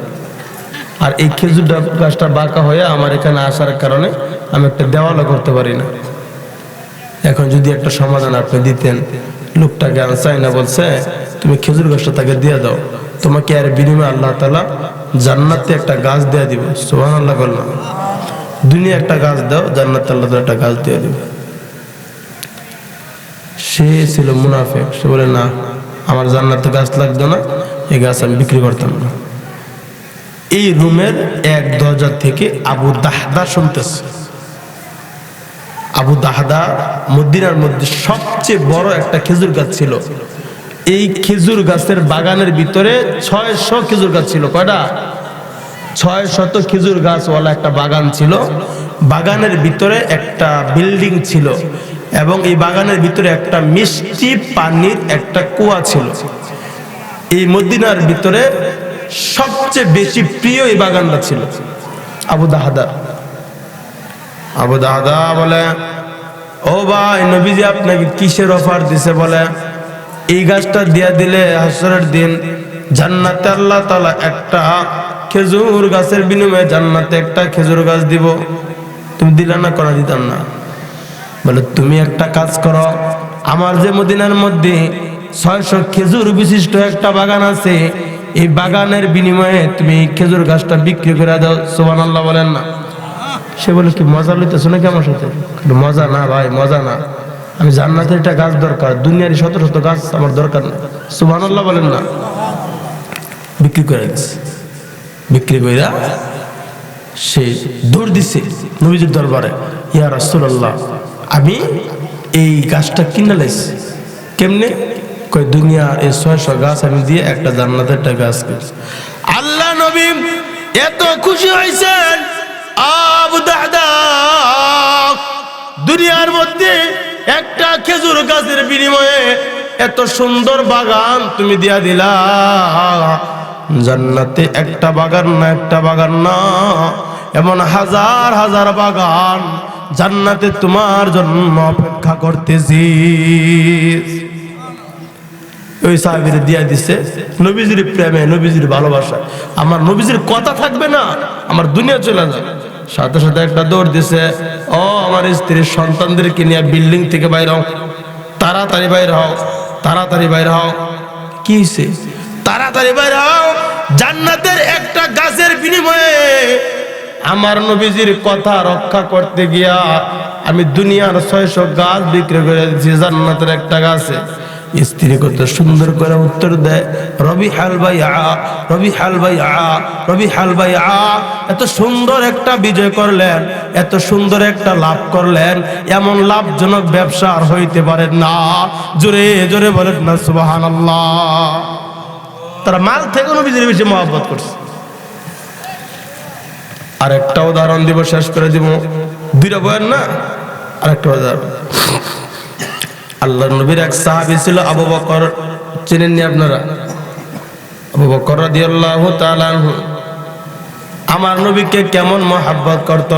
আর এই খেজুর গাছটা বাঁকা হয়ে আমার এখানে আসার কারণে আমি একটা দেওয়ালও করতে পারি না। এখন যদি একটা সমাধান আপনি দিতেন। লোকটাকে আমি চাই না, বলছে তুমি খেজুর গাছটা তাকে দিয়ে দাও, তোমাকে আর বিনিময়ে আল্লাহ তাআলা জান্নাতে একটা গাছ দিয়ে দিব। সুবহানাল্লাহ বললাম। দুনিয়া একটা গাছ দাও, জান্নাতে আল্লাহ তাআলা একটা গাছ দিয়ে দিবে। সে ছিল মুনাফিক। সে বলে, না, আমার জান্নাতে গাছ লাগতো না, এই গাছ আমি বিক্রি করতাম না। এই রুমের এক দরজা থেকে আবু দাহদা শুনতেছে। আবু দাহদা মদিনার মধ্যে সবচেয়ে বড় একটা খেজুর গাছ ছিল। এই খেজুর গাছের বাগানের ভিতরে 600 খেজুর গাছ ছিল। কয়টা? 600 খেজুর গাছওয়ালা একটা বাগান ছিল। বাগানের ভিতরে একটা বিল্ডিং ছিল এবং এই বাগানের ভিতরে একটা মিষ্টি পানির একটা কুয়া ছিল। এই মদিনার ভিতরে সবচেয়ে বেশি প্রিয় এই বাগানটা ছিল আবু দাহদা। আবু দাহদা বলে, ও ভাই, নবীজি আপনাকে কিসের অফার দিছে? বলে, এই গাছটা দিয়া দিলে হাসরের দিন জান্নাতে আল্লাহ তাআলা একটা খেজুর গাছের বিনিময়ে জান্নাতে একটা খেজুর গাছ দিব। তুমি দিলা না? করা দিতাম না। বলে, তুমি একটা কাজ করো, আমার যে মদিনার মধ্যে 600 খেজুর বিশিষ্ট একটা বাগান আছে, এই বাগানের বিনিময়ে তুমি খেজুর গাছটা বিক্রি করে দাও। সুবহানাল্লাহ বলেন না? সে বলে, কি মজা লইতেছো নাকি আমার সাথে? মজা না ভাই, মজা না, আমি জান্নাতের একটা গাছ দরকার, দুনিয়ার শত শত গাছ আমার দরকার না। সুবহানাল্লাহ বলেন না? বিক্রি করে দিচ্ছে। বিক্রি কইরা সে দৌড় দিচ্ছে নবীজির দরবারে, ইয়া রাসূলুল্লাহ, আমি এই গাছটা কিনে লাইছি। কেমনে? কই, দুনিয়ার এই 600 গাছ আমি দিয়ে একটা জান্নাতের একটা গাছ কিনছি। আল্লাহ নবী এত খুশি হয়েছেন, আবু দাহদা, দুনিয়ার মধ্যে একটা খেজুর গাছের বিনিময়ে এত সুন্দর বাগান তুমি দিয়া দিলা, জান্নাতে একটা বাগান না, একটা বাগান না, এমন হাজার হাজার বাগান জান্নাতে তোমার জন্য অপেক্ষা করতেছি। ওই সাহাবীরে দিয়া দিছে। নবীজির প্রেমে, নবীজির ভালোবাসা, আমার নবীজির কথা থাকবে না, আমার দুনিয়া চলে যাবে। সাথে সাথে একটা দৌড় দিছে, ও আমার স্ত্রীর সন্তানদেরকে নিয়ে বিল্ডিং থেকে বাইর হও, তাড়াতাড়ি বাইর হও, তাড়াতাড়ি বাইর হও। কি হইছে? তাড়াতাড়ি বাইর হও, জান্নাতের একটা গাছের বিনিময়ে আমার নবীজির কথা রক্ষা করতে গিয়া আমি দুনিয়ার 600 গাছ বিক্রি করে দিয়েছি জান্নাতের একটা গাছে। স্ত্রী কত সুন্দর করে উত্তর দেয়, রবিহাল বাইআ, রবিহাল বাইআ, রবিহাল বাইআ। এত সুন্দর একটা বিজয় করলেন, এত সুন্দর একটা লাভ করলেন, এমন লাভজনক ব্যবসা আর হইতে পারে না। জোরে জোরে বলেন না সুবহানাল্লাহ। তারা মাল থেকে নবীজির বেশি মহব্বত করছে। আর একটা উদাহরণ দিব, শেষ করে দিব, দুইটা বয়ান না, আরেকটা উদাহরণ। আল্লাহর নবীর এক সাহাবী ছিল আবু বকর, চেনেননি আপনারা? আবু বকর রাদিয়াল্লাহু তাআলা আনহু আমার নবীকে কেমন মহব্বত করত।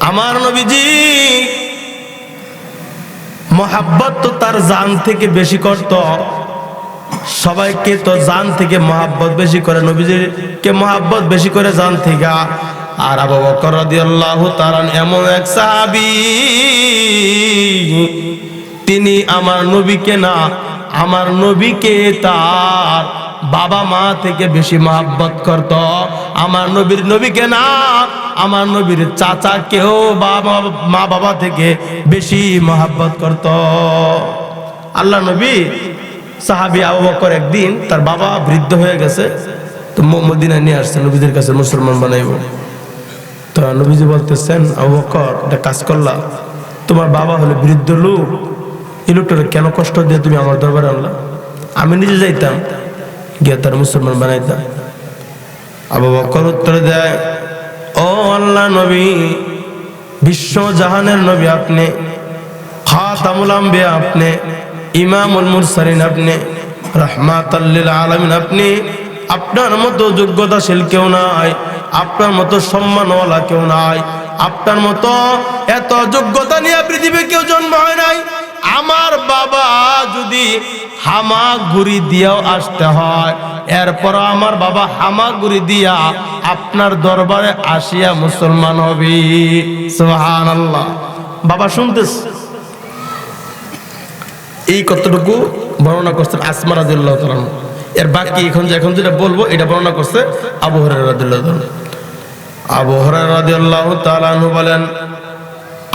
আমার নবীজি মহব্বত তো তার জান থেকে বেশি করত। সবাইকে তো জান থেকে মহব্বত বেশি করে, নবীজিকে মহব্বত বেশি করে জান থেকে। আর আবু বকর রাদিয়াল্লাহু তাআলা এমন এক সাহাবী, তিনি আমার নবীকে না, আমার নবীকে তার বাবা মা থেকে বেশি মহব্বত করত। আমার নবীর নবীকে না, আমার নবীর চাচাকেও মা বাবা থেকে বেশি মহব্বত করত। আল্লাহ নবী সাহাবী আবু বকর একদিন তার বাবা বৃদ্ধ হয়ে গেছে, তো মদিনায় নিয়ে আসছে নবীদের কাছে মুসলমান বানাইব। তো নবীজি বলতেছেন, আবু বকর একটা কাজ করলা, তোমার বাবা হলো বৃদ্ধ লোক, এই লোকটাকে কেন কষ্ট দিয়ে তুমি আমার দরবারে আনলা? আমি নিজে যাইতাম, গিয়ে তার মুসলমান বানাইতাম। আবু বকর উত্তর দেয়, ও আল্লাহ নবী, বিশ্ব জাহানের নবী আপনি, খাতামুল আম্বিয়া আপনি, ইমামুল মুরসালিন আপনি, রাহমাতাল লিল আলামিন আপনি। আপনার মতো যোগ্যতাশীল কেউ নাই, আপনার মতো সম্মানওয়ালা কেউ নাই, আপনার মতো এত যোগ্যতা নিয়ে পৃথিবী কেউ জন্ম হয় নাই। আমার বাবা যদি হামাগুড়ি দিয়েও আসতে হয়, এরপর আমার বাবা হামাগুড়ি দিয়া আপনার দরবারে আসিয়া মুসলমান হবে। সুবহানাল্লাহ। বাবা শুনতেছ? এই কতটুকু বর্ণনা করছেন আসমা রাদিয়াল্লাহু তাআলা। এর বাকি এখন যেটা বলবো এটা বর্ণনা করছে আবু হুরায়রা রাদিয়াল্লাহু তাআলা। আবু হুরায়রা রাদিয়াল্লাহু তাআলা বলেন,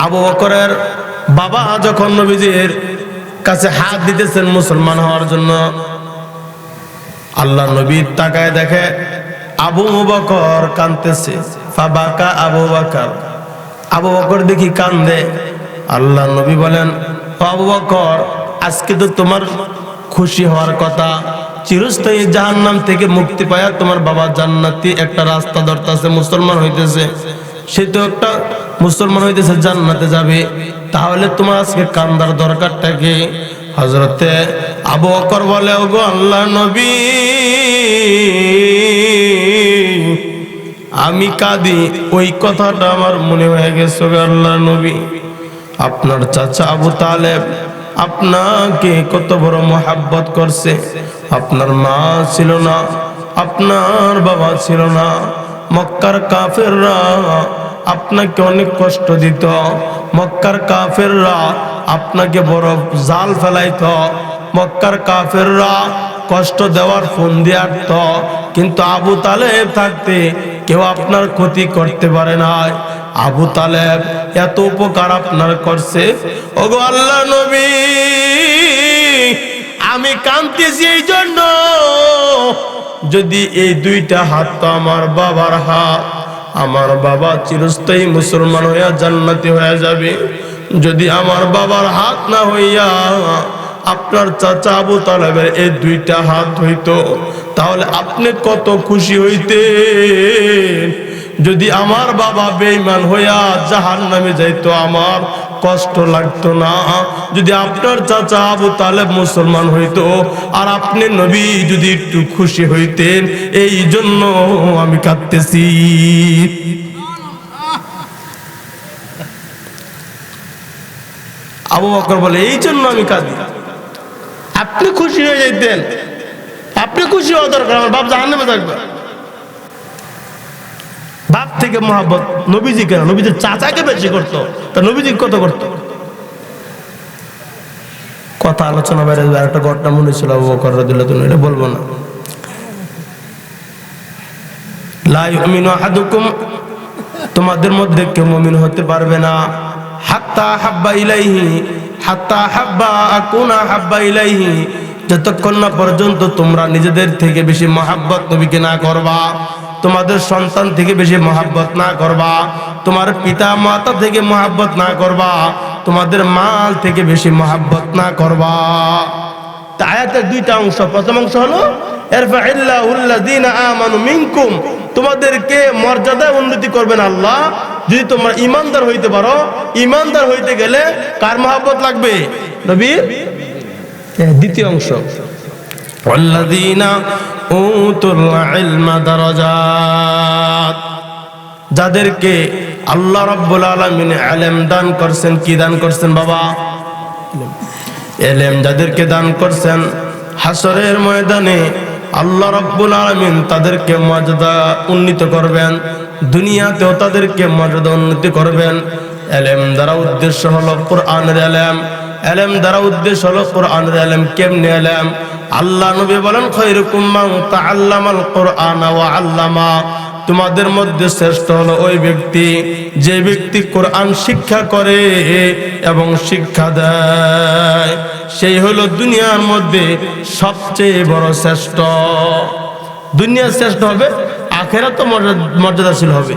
আবু বকরের বাবা যখন নবীজির কাছে হাত দিতেছেন মুসলমান হওয়ার জন্য, আল্লাহ নবী তাকায় দেখে আবু বকর কাঁদতেছে। ফাবাকা আবু বকর, আবু বকর দেখি কান্দে। আল্লাহ নবী বলেন, আবু বকর, আজকে তো তোমার খুশি হওয়ার কথা, চিরস্থায়ী জাহান্নাম থেকে মুক্তি পায়া তোমার বাবা জান্নাতি একটা রাস্তা ধরতেছে, মুসলমান হইতেছে। সে তো একটা মুসলমান হইতেছে, জান্নাতে যাবে, তাহলে তোমার আজকে কান্দার দরকারটা কি? হযরতে আবু বকর বলে, ওগো আল্লাহ নবী, আমি কাঁদি, ওই কথাটা আমার মনে হয়ে গেছে। গো আল্লাহ নবী, আপনার চাচা আবু তালেব আপনাকে কত বড় মহব্বত করছে। আপনার মা ছিল না, আপনার বাবা ছিল না, মক্কার কাফেররা আপনাকে অনেক কষ্ট দিত, মক্কার কাফেররা আপনাকে বড় জাল ফেলাইত, মক্কার কাফেররা কষ্ট দেওয়ার ফোন দিয়ে আটত, কিন্তু আবু তালেব থাকতে কেউ আপনার ক্ষতি করতে পারে না। আবু তালেব এত উপকার আপনার করছে। ওগো আল্লাহ নবী, আমি কাঁদতেছি এই জন্য, যদি এই দুইটা হাত তো আমার বাবার হাত, আমার বাবা চিরস্থায়ী মুসলমান হইয়া জান্নাতি হয়ে যাবে। যদি আমার বাবার হাত না হইয়া আপনার চাচা আবু তালেবের এই দুইটা হাত হইতো, তাহলে আপনি কত খুশি হইতেন। যদি আমার বাবা বেঈমান হইয়া জাহান্নামে যাইতো, আমার কষ্ট লাগতো না। যদি আপনার চাচা আবু তালেব মুসলমান হইতো আর আপনি নবী যদি একটু খুশি হইতেন, এই জন্য আমি কাঁদতেছি। আবু বকর বলে, এই জন্য আমি কাঁদি। আপনি খুশি হয়ে যাইতেন, আপনি খুশি হওয়া দরকার, আমার বাপ জাহান্নামে থাকবে। বাপ থেকে মহব্বত নবীজি কেন? নবীজির চাচাকে বেশি করতো, তা নবীজি কত করতো? কথা আলোচনা বাইরে একটা ঘটনা মনে ছিল আবু বকর রাদিয়াল্লাহু আনহু, এটা বলবো না। লা ইউমিনু আহাদুকুম, তোমাদের মধ্যে কেউ মুমিন হতে পারবে না, হাত্তা হাব্বা ইলাইহি, হাত্তা হাব্বা আকুনা হাব্বা ইলাইহি, যতক্ষণ না পর্যন্ত তোমরা নিজেদের থেকে বেশি মহাব্বত নবীকে না করবা, তোমাদের সন্তান থেকে বেশি মহাব্বত না করবা, তোমার পিতা মাতা থেকে মহাব্বত না করবা, তোমাদের মাল থেকে বেশি মহাব্বত না করবা। তা আয়াতের দুইটা অংশ, প্রথম অংশ হলো ইরফাইল্লাহুল্লাযীনা আমানু মিনকুম, তোমাদেরকে মর্যাদায় উন্নতি করবেন আল্লাহ যদি তোমরা ঈমানদার হইতে পারো। ঈমানদার হইতে গেলে কার মহব্বত লাগবে? নবীর। দ্বিতীয় অংশ ওয়াল্লাযীনা উতুল ইলমা দারাজাত, যাদেরকে আল্লাহ রাব্বুল আলামিন ইলম দান করছেন। কি দান করছেন বাবা? ইলম যাদেরকে দান করছেন, হাসরের ময়দানে আল্লাহ রাব্বুল আলামিন তাদেরকে মর্যাদা উন্নীত করবেন, দুনিয়াতেও তাদেরকে মর্যাদা উন্নতি করবেন। ইলম দ্বারা উদ্দেশ্য হলো কোরআনের ইলম, ইলম দ্বারা উদ্দেশ্য হলো কোরআনের ইলম। কেমনে ইলম? আল্লাহ নবী বলেন খায়রুকুম মান তাআল্লামাল কোরআনা ওয়া আল্লামা, তোমাদের মধ্যে শ্রেষ্ঠ হলো ওই ব্যক্তি যে ব্যক্তি কোরআন শিক্ষা করে এবং শিক্ষা দেয়, সেই হলো দুনিয়ার মধ্যে সবচেয়ে বড় শ্রেষ্ঠ। দুনিয়া শ্রেষ্ঠ হবে, আখিরাতও মর্যাদাশীল হবে।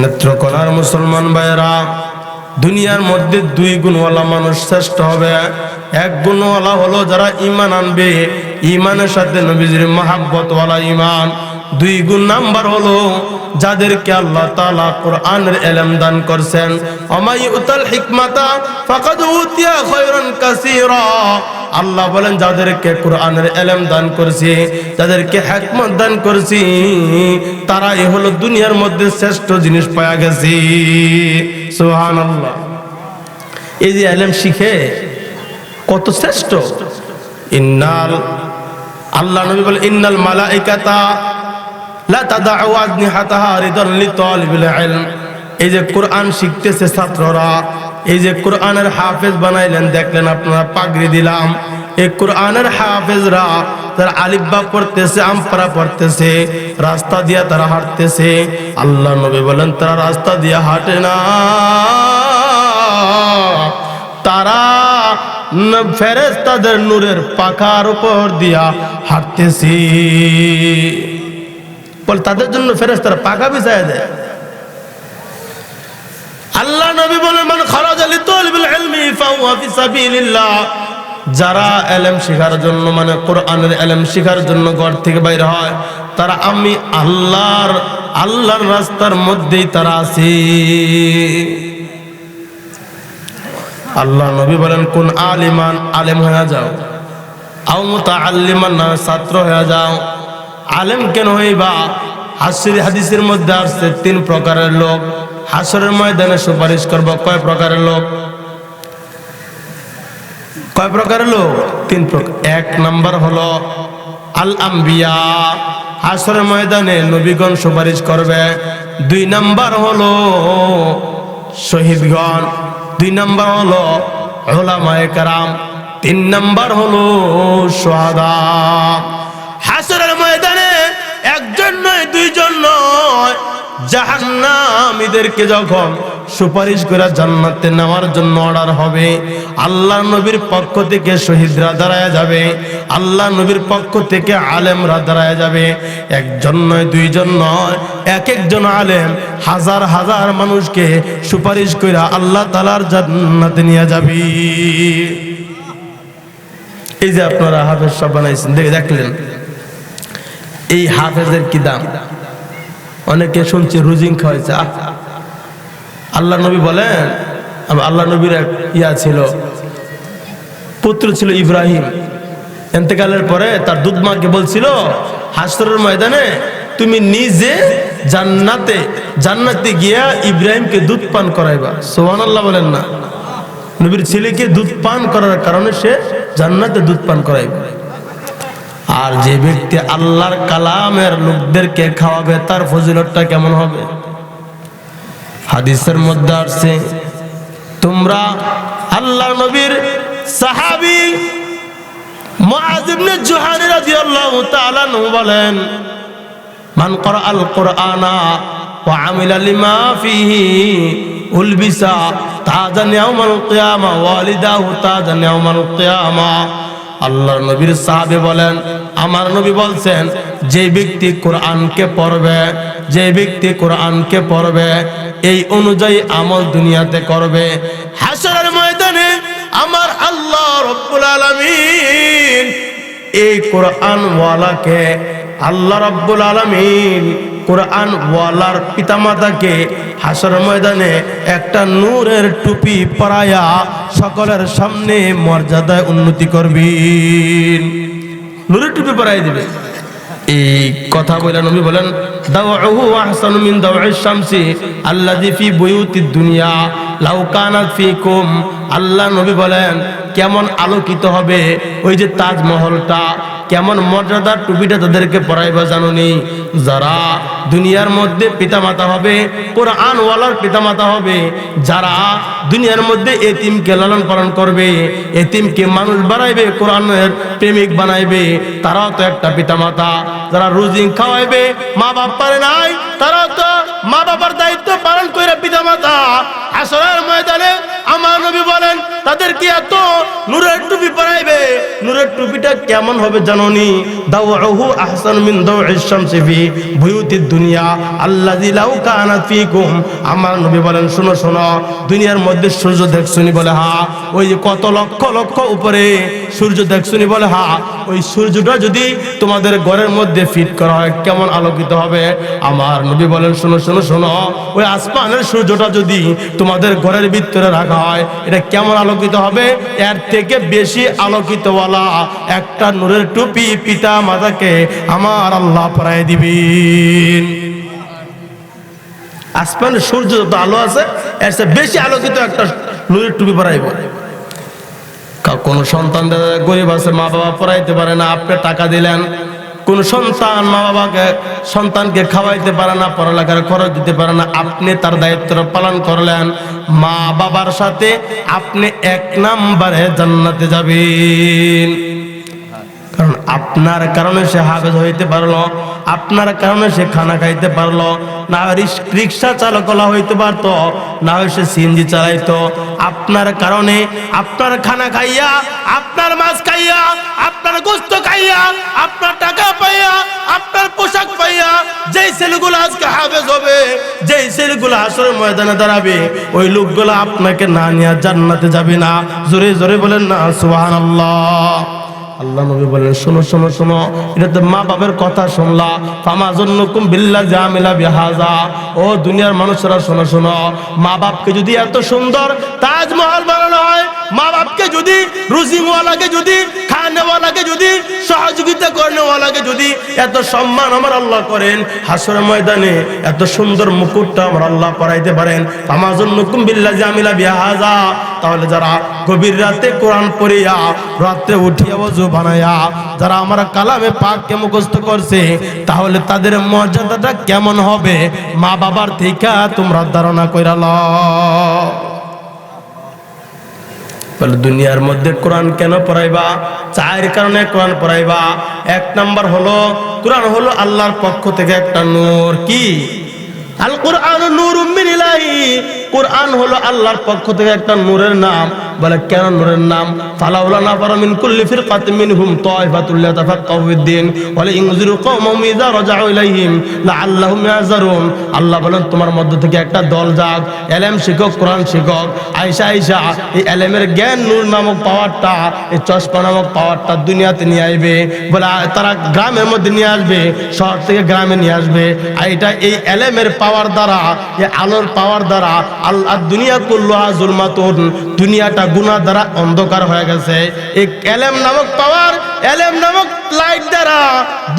নেত্রকোনার মুসলমান ভাইয়েরা, দুনিয়ার মধ্যে দুই গুণওয়ালা মানুষ শ্রেষ্ঠ হবে। এক গুণওয়ালা হলো যারা ঈমান আনবে, ঈমানের সাথে নবীজির মহব্বতওয়ালা ঈমান। দুই গুণ নাম্বার হলো যাদেরকে আল্লাহ তাআলা কোরআনের ইলম দান করেছেন। ওমাই উতাল হিকমাতা ফাকাদ উতিয়া খায়রান কাসীরা, আল্লাহ বলেন যাদেরকে কোরআনের ইলম দান করেছি, যাদেরকে হিকমত দান করেছি, তারাই হলো দুনিয়ার মধ্যে শ্রেষ্ঠ জিনিস পাওয়া গেছে। সুবহানাল্লাহ। এই যে ইলম শিখে কত শ্রেষ্ঠ। আল্লাহ নবী বলে ইন্নাল মালাইকাতা লা তাদাউ আজনিহাতাহা রিদান লিতালিবিল ইলম। এই যে কোরআন শিখতেছে ছাত্ররা, এই যে কোরআনের হাফেজ বানাইলেন, দেখলেন আপনারা পাগড়ি দিলাম, এই কোরআনের হাফেজরা তারা আলিফ বা পড়তেছে, আমপারা পড়তেছে, রাস্তা দিয়া তারা হাঁটতেছে। আল্লাহ নবী বলেন তারা রাস্তা দিয়া হাঁটে না, তারা ফেরেশতাদের নূরের পাখার উপর দিয়া হাঁটতেছি। বল তাদের জন্য ফেরেশতারা পাখা বিছায় দেয়। আল্লাহ নবী বলেন মান খারাজা লিতালিবিল ইলমি ফাহুয়া ফি সাবিলিল্লাহ, যারা ইলম শেখার জন্য মানে কোরআনের ইলম শেখার জন্য ঘর থেকে বাইর হয়, তারা আমি আল্লাহর রাস্তার মধ্যেই তারা আছে। আল্লাহ নবী বলেন কোন আলিমান, আলেম হয়ে যাও, আও মুতাআল্লিমান, না ছাত্র হয়ে যাও। আলেম কেন হইবা? হাদিসের মধ্যে আসছে তিন প্রকারের লোক হাসরের ময়দানে সুপারিশ করব। কয় প্রকারের লোক? কয় প্রকারের লোক? তিন প্রকার। এক নাম্বার হলো আল আম্বিয়া, হাসরের ময়দানে নবীগণ সুপারিশ করবে। দুই নাম্বার হলো শহীদগণ, দুই নাম্বার হলো উলামায়ে কেরাম, তিন নাম্বার হলো শুহাদা। হাসরের ময়দানে একজন নয়, দুইজন নয়, জাহান্নামীদেরকে যখন সুপারিশ করে জান্নাতে নেওয়ার জন্য অর্ডার হবে, আল্লাহ নবীর পক্ষ থেকে শহীদরা দাঁড়ায় যাবে, আল্লাহ নবীর পক্ষ থেকে আলেমরা দাঁড়ায় যাবে। একজন নয়, দুইজন নয়, এক একজন আলেম হাজার হাজার মানুষকে সুপারিশ করে আল্লাহ তাআলার জান্নাতে নিয়ে যাবে। এই যে আপনারা হাফেজ সব বানাইছেন, দেখলেন এই হাফেজের কি দাম? অনেকে শুনছে রুজিং খাওয়াইছে। আল্লাহ নবী বলেন, আল্লাহ নবীর এক ছিল, পুত্র ছিল ইব্রাহিম। ইন্তেকালের পরে তার দুধ মাকে বলছিল হাসরের ময়দানে তুমি নিজে জান্নাতে গিয়া ইব্রাহিমকে দুধ পান করাইবা। সুবহানাল্লাহ বলেন না? নবীর ছেলেকে দুধ পান করার কারণে সে জান্নাতে দুধ পান করাইবে। আর যে ব্যক্তি আল্লাহর কালামের লোকদেরকে খাওয়াবে তার ফজিলতটা কেমন হবে? হাদিসের মধ্যে আসছে, তোমরা আল্লাহ নবীর সাহাবী মুআয ইবনে জুহানী রাদিয়াল্লাহু তাআলা আনহু বলেন, মান ক্বারাআল কুরআনা ওয়া আমিলা লিমা ফিহি উলবিসা তাজান ইয়াউমাল কিয়ামা ওয়ালিদাহু তাজান ইয়াউমাল কিয়ামা। আল্লাহর নবীর সাহাবী বলেন, আমার নবী বলছেন, যে ব্যক্তি কোরআনকে পড়বে, যে ব্যক্তি কোরআনকে পড়বে, এই অনুযায়ী আমল দুনিয়াতে করবে, হাশরের ময়দানে আমার আল্লাহ রাব্বুল আলামিন এই কোরআন ওয়ালাকে, আল্লাহ রাব্বুল আলামিন কোরআন ওয়ালার পিতামাতাকে হাশরের ময়দানে একটা নূরের টুপি পরায়া সকলের সামনে মর্যাদায় উন্নতি করবেন। নূরের টুপি পরাই দিবে। এই কথা বলে নবী বলেন, দাওউহু আহসানু মিন দাওইশ শামসি আল্লাযী ফি বুয়ুতিদ দুনিয়া লাউ কানাত ফিকুম। আল্লাহ নবী বলেন, কেমন আলোকিত হবে ওই যে তাজমহলটা, কেমন মর্যাদার টুপিটা তাদেরকে পরাইবা জানোনি? যারা দুনিয়ার মধ্যে পিতামাতা হবে, কোরআন ওয়ালার পিতামাতা হবে, যারা দুনিয়ার মধ্যে এতিমকে লালন পালন করবে, এতিমকে মানুষ বানাইবে, কোরআনের প্রেমিক বানাইবে, তারাও তো একটা পিতামাতা। যারা রুজি খাওয়াইবে, মা বাপ পারে নাই, তারাও তো মা বাবার দায়িত্ব পালন করে পিতামাতা। হাশরের ময়দানে আমার নবী বলেন, তাদেরকে এত নূরের টুপি পরাইবে। নূরের টুপিটা কেমন হবে জানোনি? দাওউহু আহসানু মিন দাওইশ শামসি ফি বুয়ুতিদ দুনিয়া আল্লাযী লাউ কানাত ফিকুম। আমার নবী বলেন, শোনো শোনো, দুনিয়ার মধ্যে সূর্য দেখছনি? বলে হ্যাঁ। ওই যে কত লক্ষ লক্ষ উপরে সূর্য দেখছনি? বলে হ্যাঁ। ওই সূর্যটা যদি তোমাদের ঘরের মধ্যে ফিট করা হয় কেমন আলোকিত হবে? আমার নবী বলেন, শোনো শোনো শোনো, ওই আসমানের সূর্যটা যদি তোমাদের ঘরের ভিতরে রাখা হয় এটা কেমন আলোকিত হবে? এর থেকে বেশি আলোকিতওয়ালা একটা নূরের টুপি পিতা মাতাকে আমার আল্লাহ পরাই দিবেন। আসমানের সূর্য যত আলো আছে এর চেয়ে বেশি আলোকিত একটা নূরের টুপি পরাইব। কোন সন্তান গরিব আছে, মা বাবা পড়াইতে পারে না, আপনি টাকা দিলেন। কোন সন্তান মা বাবাকে সন্তানকে খাওয়াইতে পারে না, পড়ালেখার খরচ দিতে পারে না, আপনি তার দায়িত্ব পালন করলেন। মা বাবার সাথে আপনি 1 নম্বরে জান্নাতে যাবেন। কারণ আপনার কারণে সে হাফেজ হইতে পারলো, আপনার কারণে সে খানা খাইতে পারলো, না রিক্সা চালকলা হইতে পারতো, না হয় সে সিএনজি চালাইতো। আপনার কারণে, আপনার খানা খাইয়া, আপনার মাছ খাইয়া, আপনার গোস্ত খাইয়া, আপনার টাকা পাইয়া, আপনার পোশাক পাইয়া যেই ছেলেগুলো আজকে হাফেজ হবে, যেই ছেলেগুলো হাশরের ময়দানে দাঁড়াবে, ওই লোকগুলো আপনাকে না নিয়ে জান্নাতে যাবে না। জোরে জোরে বলেন না সুবহানাল্লাহ। আল্লাহ নবী বলেন, শোনো শোনো শোনো, এটা তো মা বাবার কথা শুনলা। ফামা জন্নুকুম বিল্লাযি আমিলা বিহাযা। ও দুনিয়ার মানুষরা শোনো শোনো, মা বাপকে যদি এত সুন্দর তাজমহল বানানো হয়, মা বাপকে যদি রুজিওয়ালাকে, যদি খানেওয়ালাকে, যদি সহযোগিতা করেওয়ালাকে যদি এত সম্মান আমার আল্লাহ করেন, হাশরের ময়দানে এত সুন্দর মুকুটটা আমার আল্লাহ পরাইতে পারেন, ফামা জন্নুকুম বিল্লাযি আমিলা বিহাযা। তাহলে যারা গভীর রাতে কোরআন পড়িয়া, রাতে উঠিয়া ওযু বানায়া, যারা আমার কালামে পাককে মুখস্থ করছে, তাহলে তাদের মর্যাদাটা কেমন হবে মা বাবার থেকে তোমরা ধারণা কইরা লও। বলে দুনিয়ার মধ্যে কোরআন কেন পড়াইবা? 4 কারণে কোরআন পড়াইবা। 1 নাম্বার হলো, কোরআন হলো আল্লাহর পক্ষ থেকে একটা নূর। কি? আল কোরআনু নূরুম মিন ইলাহি। কোরআন হলো আল্লাহর পক্ষ থেকে একটা নূরের নাম। বলে কেন নূরের নাম? ফালাউলা নাফারা মিন কুল্লি ফিরকাতিন মিনহুম তায়ফাতুল লিয়াতাফাক্কাহু ফিদ-দীন ওয়া লিইনযিরু কওমাহুম ইযা রাজাউ ইলাইহিম লাআল্লাহুম ইয়াহযারুন। আল্লাহ বলেন, তোমার মধ্য থেকে একটা দল যাক, ইলম শিক্ষক, কোরআন শিক্ষক। আয়েশা আয়েশা এই ইলমের জ্ঞান নূর নামক পাওয়ারটা, এই চশমা নামক পাওয়ারটা দুনিয়াতে নিয়ে আসবে। বলে তারা গ্রামের মধ্যে নিয়ে আসবে, শহর থেকে গ্রামে নিয়ে আসবে। আর এটা এই ইলমের পাওয়ার দ্বারা, এই আলোর পাওয়ার দ্বারা আল্লাহ দুনিয়া কুল্লুহা যুলমাতুন, দুনিয়াটা গুনাহ দ্বারা অন্ধকার হয়ে গেছে। এই ইলম নামক পাওয়ার, ইলম নামক লাইট দ্বারা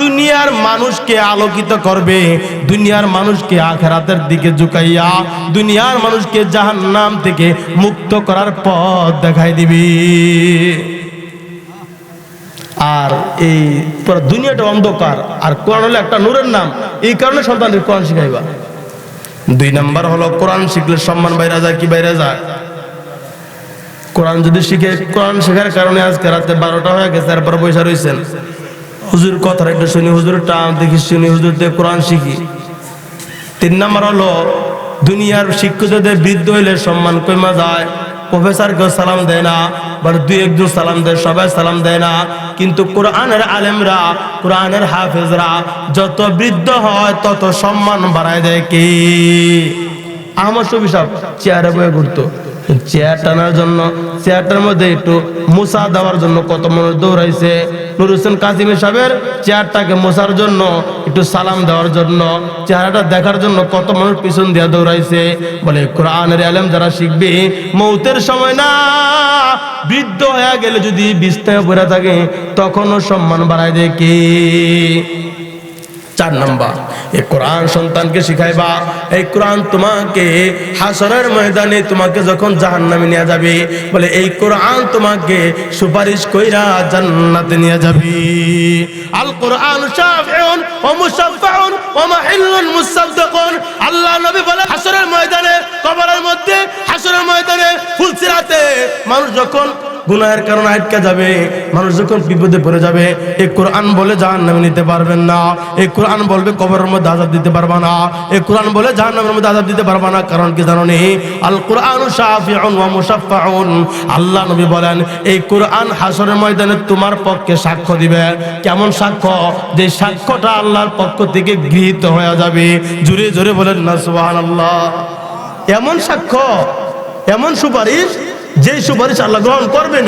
দুনিয়ার মানুষকে আলোকিত করবে, দুনিয়ার মানুষকে আখিরাতের দিকে ঝুঁকাইয়া দুনিয়ার মানুষকে জাহান্নাম থেকে মুক্ত করার পথ দেখাই দিবে। আর এই পুরো দুনিয়াটা অন্ধকার, আর কোরআন হলো একটা নূরের নাম। এই কারণে সন্তানদের কোরআন শিখাইবা। 2 নাম্বার হলো, কোরআন শিখলে সম্মান বাইরে যায়। কি বাইরে যায়? কোরআন যদি শিখে, কোরআন শেখার কারণে আজকে রাতে 12টা হয়ে গেছে, তারপর বসে রয়েছেন। হুজুর কথাটা একটু শুনি, হুজুর টান দেখি শুনি, হুজুর থেকে কোরআন শিখি। 3 নাম্বার হলো, দুনিয়ার শিক্ষকদের বৃদ্ধ হইলে সম্মান কমে যায়, প্রফেসরকেও সালাম দেয় না, বড় দুই একজন সালাম দেয়, সবাই সালাম দেয় না। কিন্তু কোরআনের আলেমরা, কোরআনের হাফেজরা যত বৃদ্ধ হয় তত সম্মান বাড়ায় দেয়। কি আহমদ শফি সাহেব চেয়ারে বয়ে ঘুরতো, চেয়ার টানার জন্য, চেয়ারটার মধ্যে একটু মুসা দেওয়ার জন্য কত মানুষ দৌড়াইছে। নুর হোসেন কাসিমি সাহেবের চেয়ারটাকে মোছার জন্য, একটু সালাম দেওয়ার জন্য, চেহারাটা দেখার জন্য কত মানুষ পিছন দিয়ে দৌড়াইছে। বলে কোরআনের আলেম যারা শিখবে, মৌতের সময় না, বৃদ্ধ হয়ে গেলে যদি বিছানায় পড়ে থাকে তখনও সম্মান বাড়ায় দেয়। কি 4 নাম্বার, এই কোরআন সন্তানকে শিখাইবা। এই কোরআন তোমাকে হাসরের ময়দানে তোমাকে যখন জাহান্নামে নিয়ে যাবে, বলে এই কোরআন তোমাকে সুপারিশ কইরা জান্নাতে নিয়ে যাবে। আল কোরআন শাফিউন ওয়া মুশাফফাউন ওয়া মাহিল্লুন মুসাদ্দাকুন। আল্লাহ নবী বলে হাসরের ময়দানে, কবরের মধ্যে, হাসরের ময়দানে, ফুলসিরাতে মানুষ যখন গুনাহের কারণে আটকে যাবে, মানুষ যখন বিপদে পড়ে যাবে, এই কোরআন বলে জাহান্নামে নিতে পারবেন না। এই কোরআন বলবে কবরের মধ্যে আযাব দিতে পারবা না। এই কোরআন বলে জাহান্নামের মধ্যে আযাব দিতে পারবা না। কারণ কি জানো নি? আল কোরআনু শাফিউন ওয়া মুশাফফাউন। আল্লাহ নবী বলেন এই কোরআন হাসরের ময়দানে তোমার পক্ষে সাক্ষ্য দিবে। কেমন সাক্ষ্য? যে সাক্ষ্যটা আল্লাহর পক্ষ থেকে গৃহীত হয়ে যাবে। জোরে জোরে বলেন না সুবহানাল্লাহ। এমন সাক্ষ্য, এমন সুপারিশ, যে সুপারিশ আল্লাহ গ্রহণ করবেন।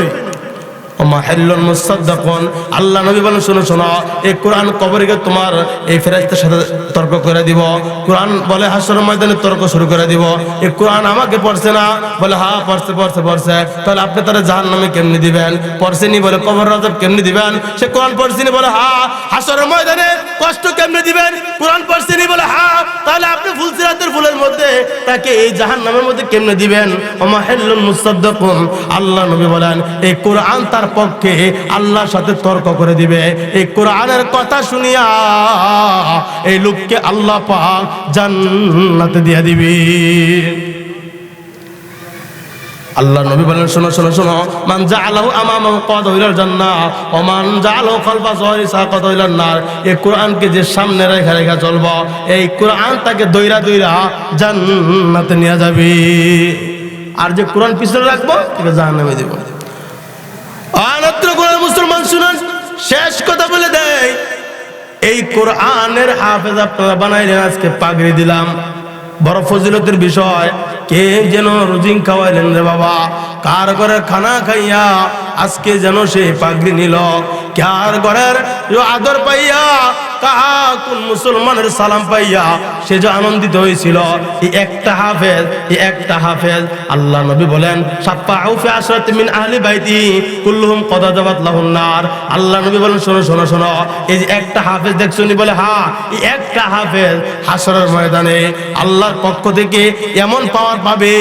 মাহিল্লুন মুসাদ্দাকুন। আল্লাহ নবী বলেন শোনো শোনো, এই কোরআন কবরে গিয়ে তোমার এই ফেরেশতার সাথে তর্ক করে দিব। কোরআন বলে হাসরের ময়দানে তর্ক শুরু করে দিব। এই কোরআন আমাকে পড়ছে না, বলে হ্যাঁ পড়ছে পড়ছে পড়ছে। তাহলে আপনি তারা জাহান্নামে কেমনি দিবেন? পড়ছেনি, বলে কবর আযাব কেমনি দিবেন? সে কোরআন পড়ছেনি, বলে হ্যাঁ। হাসরের ময়দানে কষ্ট কেমনি দিবেন? কোরআন পড়ছেনি, বলে হ্যাঁ। তাহলে আপনি ফুলসিরাতের ফুলের মধ্যে তাকে এই জাহান্নামের মধ্যে কেমনে দিবেন? মাহিল্লুন মুসাদ্দাকুন। আল্লাহ নবী বলেন এই কোরআন তার পক্ষে আল্লাহর সাথে তর্ক করে দিবে। এই কোরআনের কথা শুনিয়া এই লোককে আল্লাহ পাক জান্নাতে দিয়ে দিবে। আল্লাহ নবী বলেন শোনো শোনো শোনো, মান জাআলাহু আমামাহু কাদা ইলাল জান্নাহ ওয়া মান জাআলাহু খালফা যাহরিহি কাদা ইলান নার। এই কোরআনকে যে সামনে রেখে রেখে চলবো, এই কোরআন তাকে দইরা দইরা জান্নাতে নিয়ে যাবে। আর যে কোরআন পিছনে রাখবো তাকে জাহান্নামে দেব। অনত্র কোরআন মুসলমান শুনুন, শেষ কথা বলে দেয়, এই কোরআনের হাফেজ আপনারা বানাইলেন, আজকে পাগড়ি দিলাম, বড় ফজিলতের বিষয়। কে যেন রুজিং খাওয়াইলেন রে বাবা, কার ঘরের খানা খাইয়া আজকে যেন সে পাগড়ি নিল, কার ঘরের আদর পাইয়া, কাহা কোন মুসলমানের সালাম পাইয়া সে যে আনন্দিত হয়েছিল। এই একটা হাফেজ, এই একটা হাফেজ। আল্লাহ নবী বলেন সাফাউ ফি আশরাতি মিন আহলি বাইতি কুল্লুহুম কদা যাবাত লাহুন নার। আল্লাহ নবী বলেন শোনো শোনো শোনো, এই যে একটা হাফেজ দেখছো নি? বলে হ্যাঁ, এই একটা হাফেজ হাসরের ময়দানে আল্লাহর পক্ষ থেকে এমন পাওয়ার পাবে,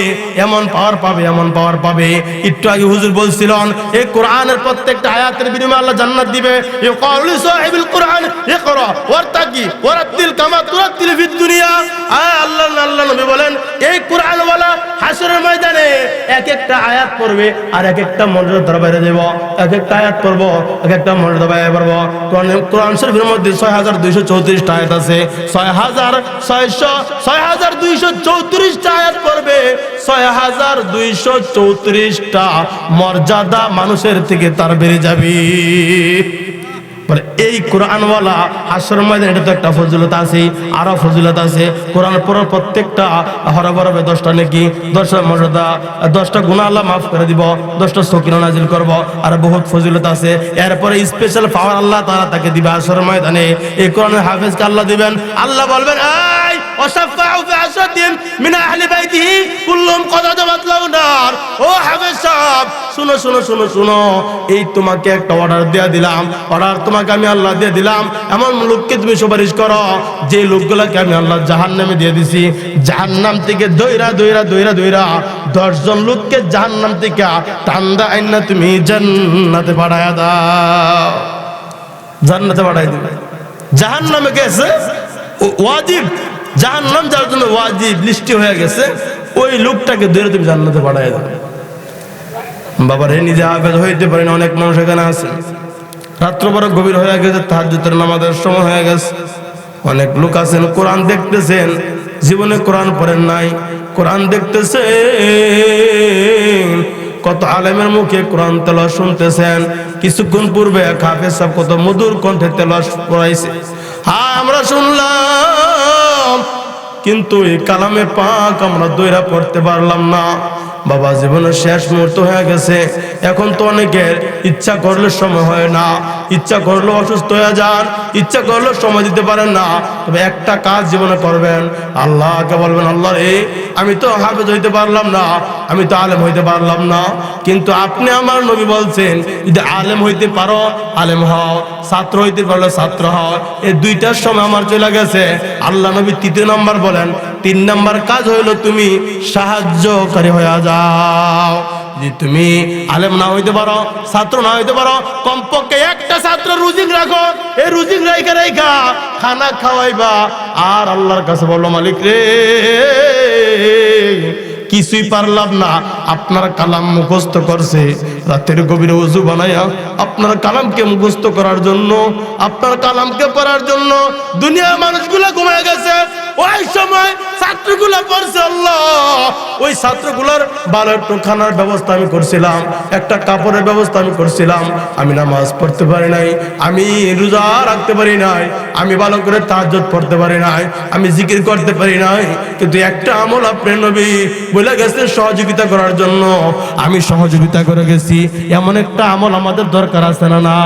এমন পাওয়ার পাবে, এমন পাওয়ার পাবে। একটু আগে হুজুর বলছিলেন এই কোরআনের প্রত্যেকটা আয়াতের বিনিময়ে আল্লাহ জান্নাত দিবে। ইয়াকালু সাহিবুল কোরআন ইকরা ওয়ারতাকি ওয়ারাতিল কামা তুরাতিল ফিদ দুনিয়া। আল্লাহ নবী বলেন এই কোরআন ওয়ালা হাসরের ময়দানে এক একটা আয়াত পড়বে আর এক একটা মর্যাদা দরবারে দেব। এক একটা আয়াত পড়ব, এক একটা মর্যাদা বাইরে পড়ব। কোরআন শরীফের মধ্যে 6234 আয়াত আছে। 6234 আয়াত পড়বে, 6234টা মর্যাদা মানুষের থেকে তার বেড়ে যাবে। বলে এই কোরআনওয়ালা হাসরের ময়দানে, এটা তো একটা ফজিলত আছে, আরো ফজিলত আছে। কোরআন পড়ার প্রত্যেকটা হরফ হরফে 10টা নেকি, 10টা মর্যাদা, 10টা গুনাহ আল্লাহ মাফ করে দিব, 10টা সকিনা নাজিল করব, আর বহুত ফজিলত আছে। এরপরে স্পেশাল পাওয়ার আল্লাহ তাআলা তাকে দিবে হাসরের ময়দানে। এই কোরআনের হাফেজকে আল্লাহ দিবেন। আল্লাহ বলবেন এই ওয়াসাফাউ ফি আশরাতিন মিন আহলি বাইতিহি কুল্লুহুম কদা যাবাত লাহুন নার। ও হাফেজ সাহেব শুনো শুনো শুনো শুনো, এই তোমাকে একটা অর্ডার দিয়ে দিলাম, অর্ডার তোমাকে আমি আল্লাহ দিয়ে দিলাম। এমন লোককে তুমি সুপারিশ করো যে লোকগুলোকে আমি আল্লাহ জাহান্নামে দিয়ে দিছি। জাহান্নাম থেকে দইরা দইরা দইরা দইরা 10 জন লোককে জাহান্নাম থেকে টান্দা আইনা তুমি জান্নাতে পাঠায়া দাও, জান্নাতে পাঠাই দিবে। জাহান্নামে গেছে ওয়াজিব, জাহান্নাম যার জন্য ওয়াজিব লিস্টি হয়ে গেছে, ওই লোকটাকে ধরে তুমি জান্নাতে পাঠাই দাও। বাবার হে নিজে হাফেজ হইতে পারেন, অনেক মানুষ এখানে আছে, রাত্র বড় গভীর হয়ে গেছে, তাহাজ্জুদের নামাজের সময় হয়ে গেছে, অনেক লোক আছেন কোরআন দেখতেছেন, জীবনে কোরআন পড়েন নাই, কোরআন দেখতেছেন। কত আলেমের মুখে কোরআন তেলাওয়াত শুনতেছেন। কিছুক্ষণ পূর্বে এক হাফেজ সাহেব কত মধুর কণ্ঠে তেলাওয়াত পড়াইছে, হ্যাঁ আমরা শুনলাম, কিন্তু এই কালামে পাক আমরা দইরা পড়তে পারলাম না। বাবা জীবনের শেষ মুহূর্ত হয়ে গেছে, এখন তো অনেকের ইচ্ছা করলে সময় হয় না, ইচ্ছা করলে অসুস্থ হয়ে যান, ইচ্ছা করলে সময় দিতে পারেন না। তবে একটা কাজ জীবনে করবেন, আল্লাহকে বলবেন, আল্লাহ রে আমি তো হাফেজ হইতে পারলাম না, আমি তো আলেম হইতে পারলাম না, কিন্তু আপনি আমার নবী বলছেন যদি আলেম হইতে পারো আলেম হও, ছাত্র হইতে পারলে ছাত্র হও। এই দুইটার সময় আমার চলে গেছে। আল্লাহ নবী তৃতীয় নাম্বার বলেন, 3 নাম্বার কাজ হইলো তুমি সাহায্যকারী হয়ে যাও। যদি তুমি আলেম না হইতে পারো, ছাত্র না হইতে পারো, কমপক্ষে একটা ছাত্র রুজিক রাখো, এই রুজিক রাইখা রাইখা খানা খাওয়াইবা। আর আল্লাহর কাছে বলো, মালিক রে কিছুই পারলাম না, আপনার কালাম মুখস্থ করছে, রাতের গভীরে ওযু বানায়া আপনার কালামকে মুখস্থ করার জন্য, আপনার কালামকে পড়ার জন্য দুনিয়ার মানুষগুলা ঘুমায় গেছে। ওই সময় ছাত্রগুলা পড়ছে, আল্লাহ ওই ছাত্রগুলার ভালো একটু খানার ব্যবস্থা আমি করছিলাম, একটা কাপড়ের ব্যবস্থা আমি করছিলাম, আমি নামাজ পড়তে পারি নাই, আমি রোজা রাখতে পারি নাই, আমি ভালো করে তাহাজ্জুদ পড়তে পারি নাই, আমি জিকির করতে পারি নাই, কিন্তু একটা আমল আপনি নবী বলে গেছে সহযোগিতা করার জন্য, আমি সহযোগিতা করে গেছি। এমন একটা আমল আমাদের দরকার আছে না? না।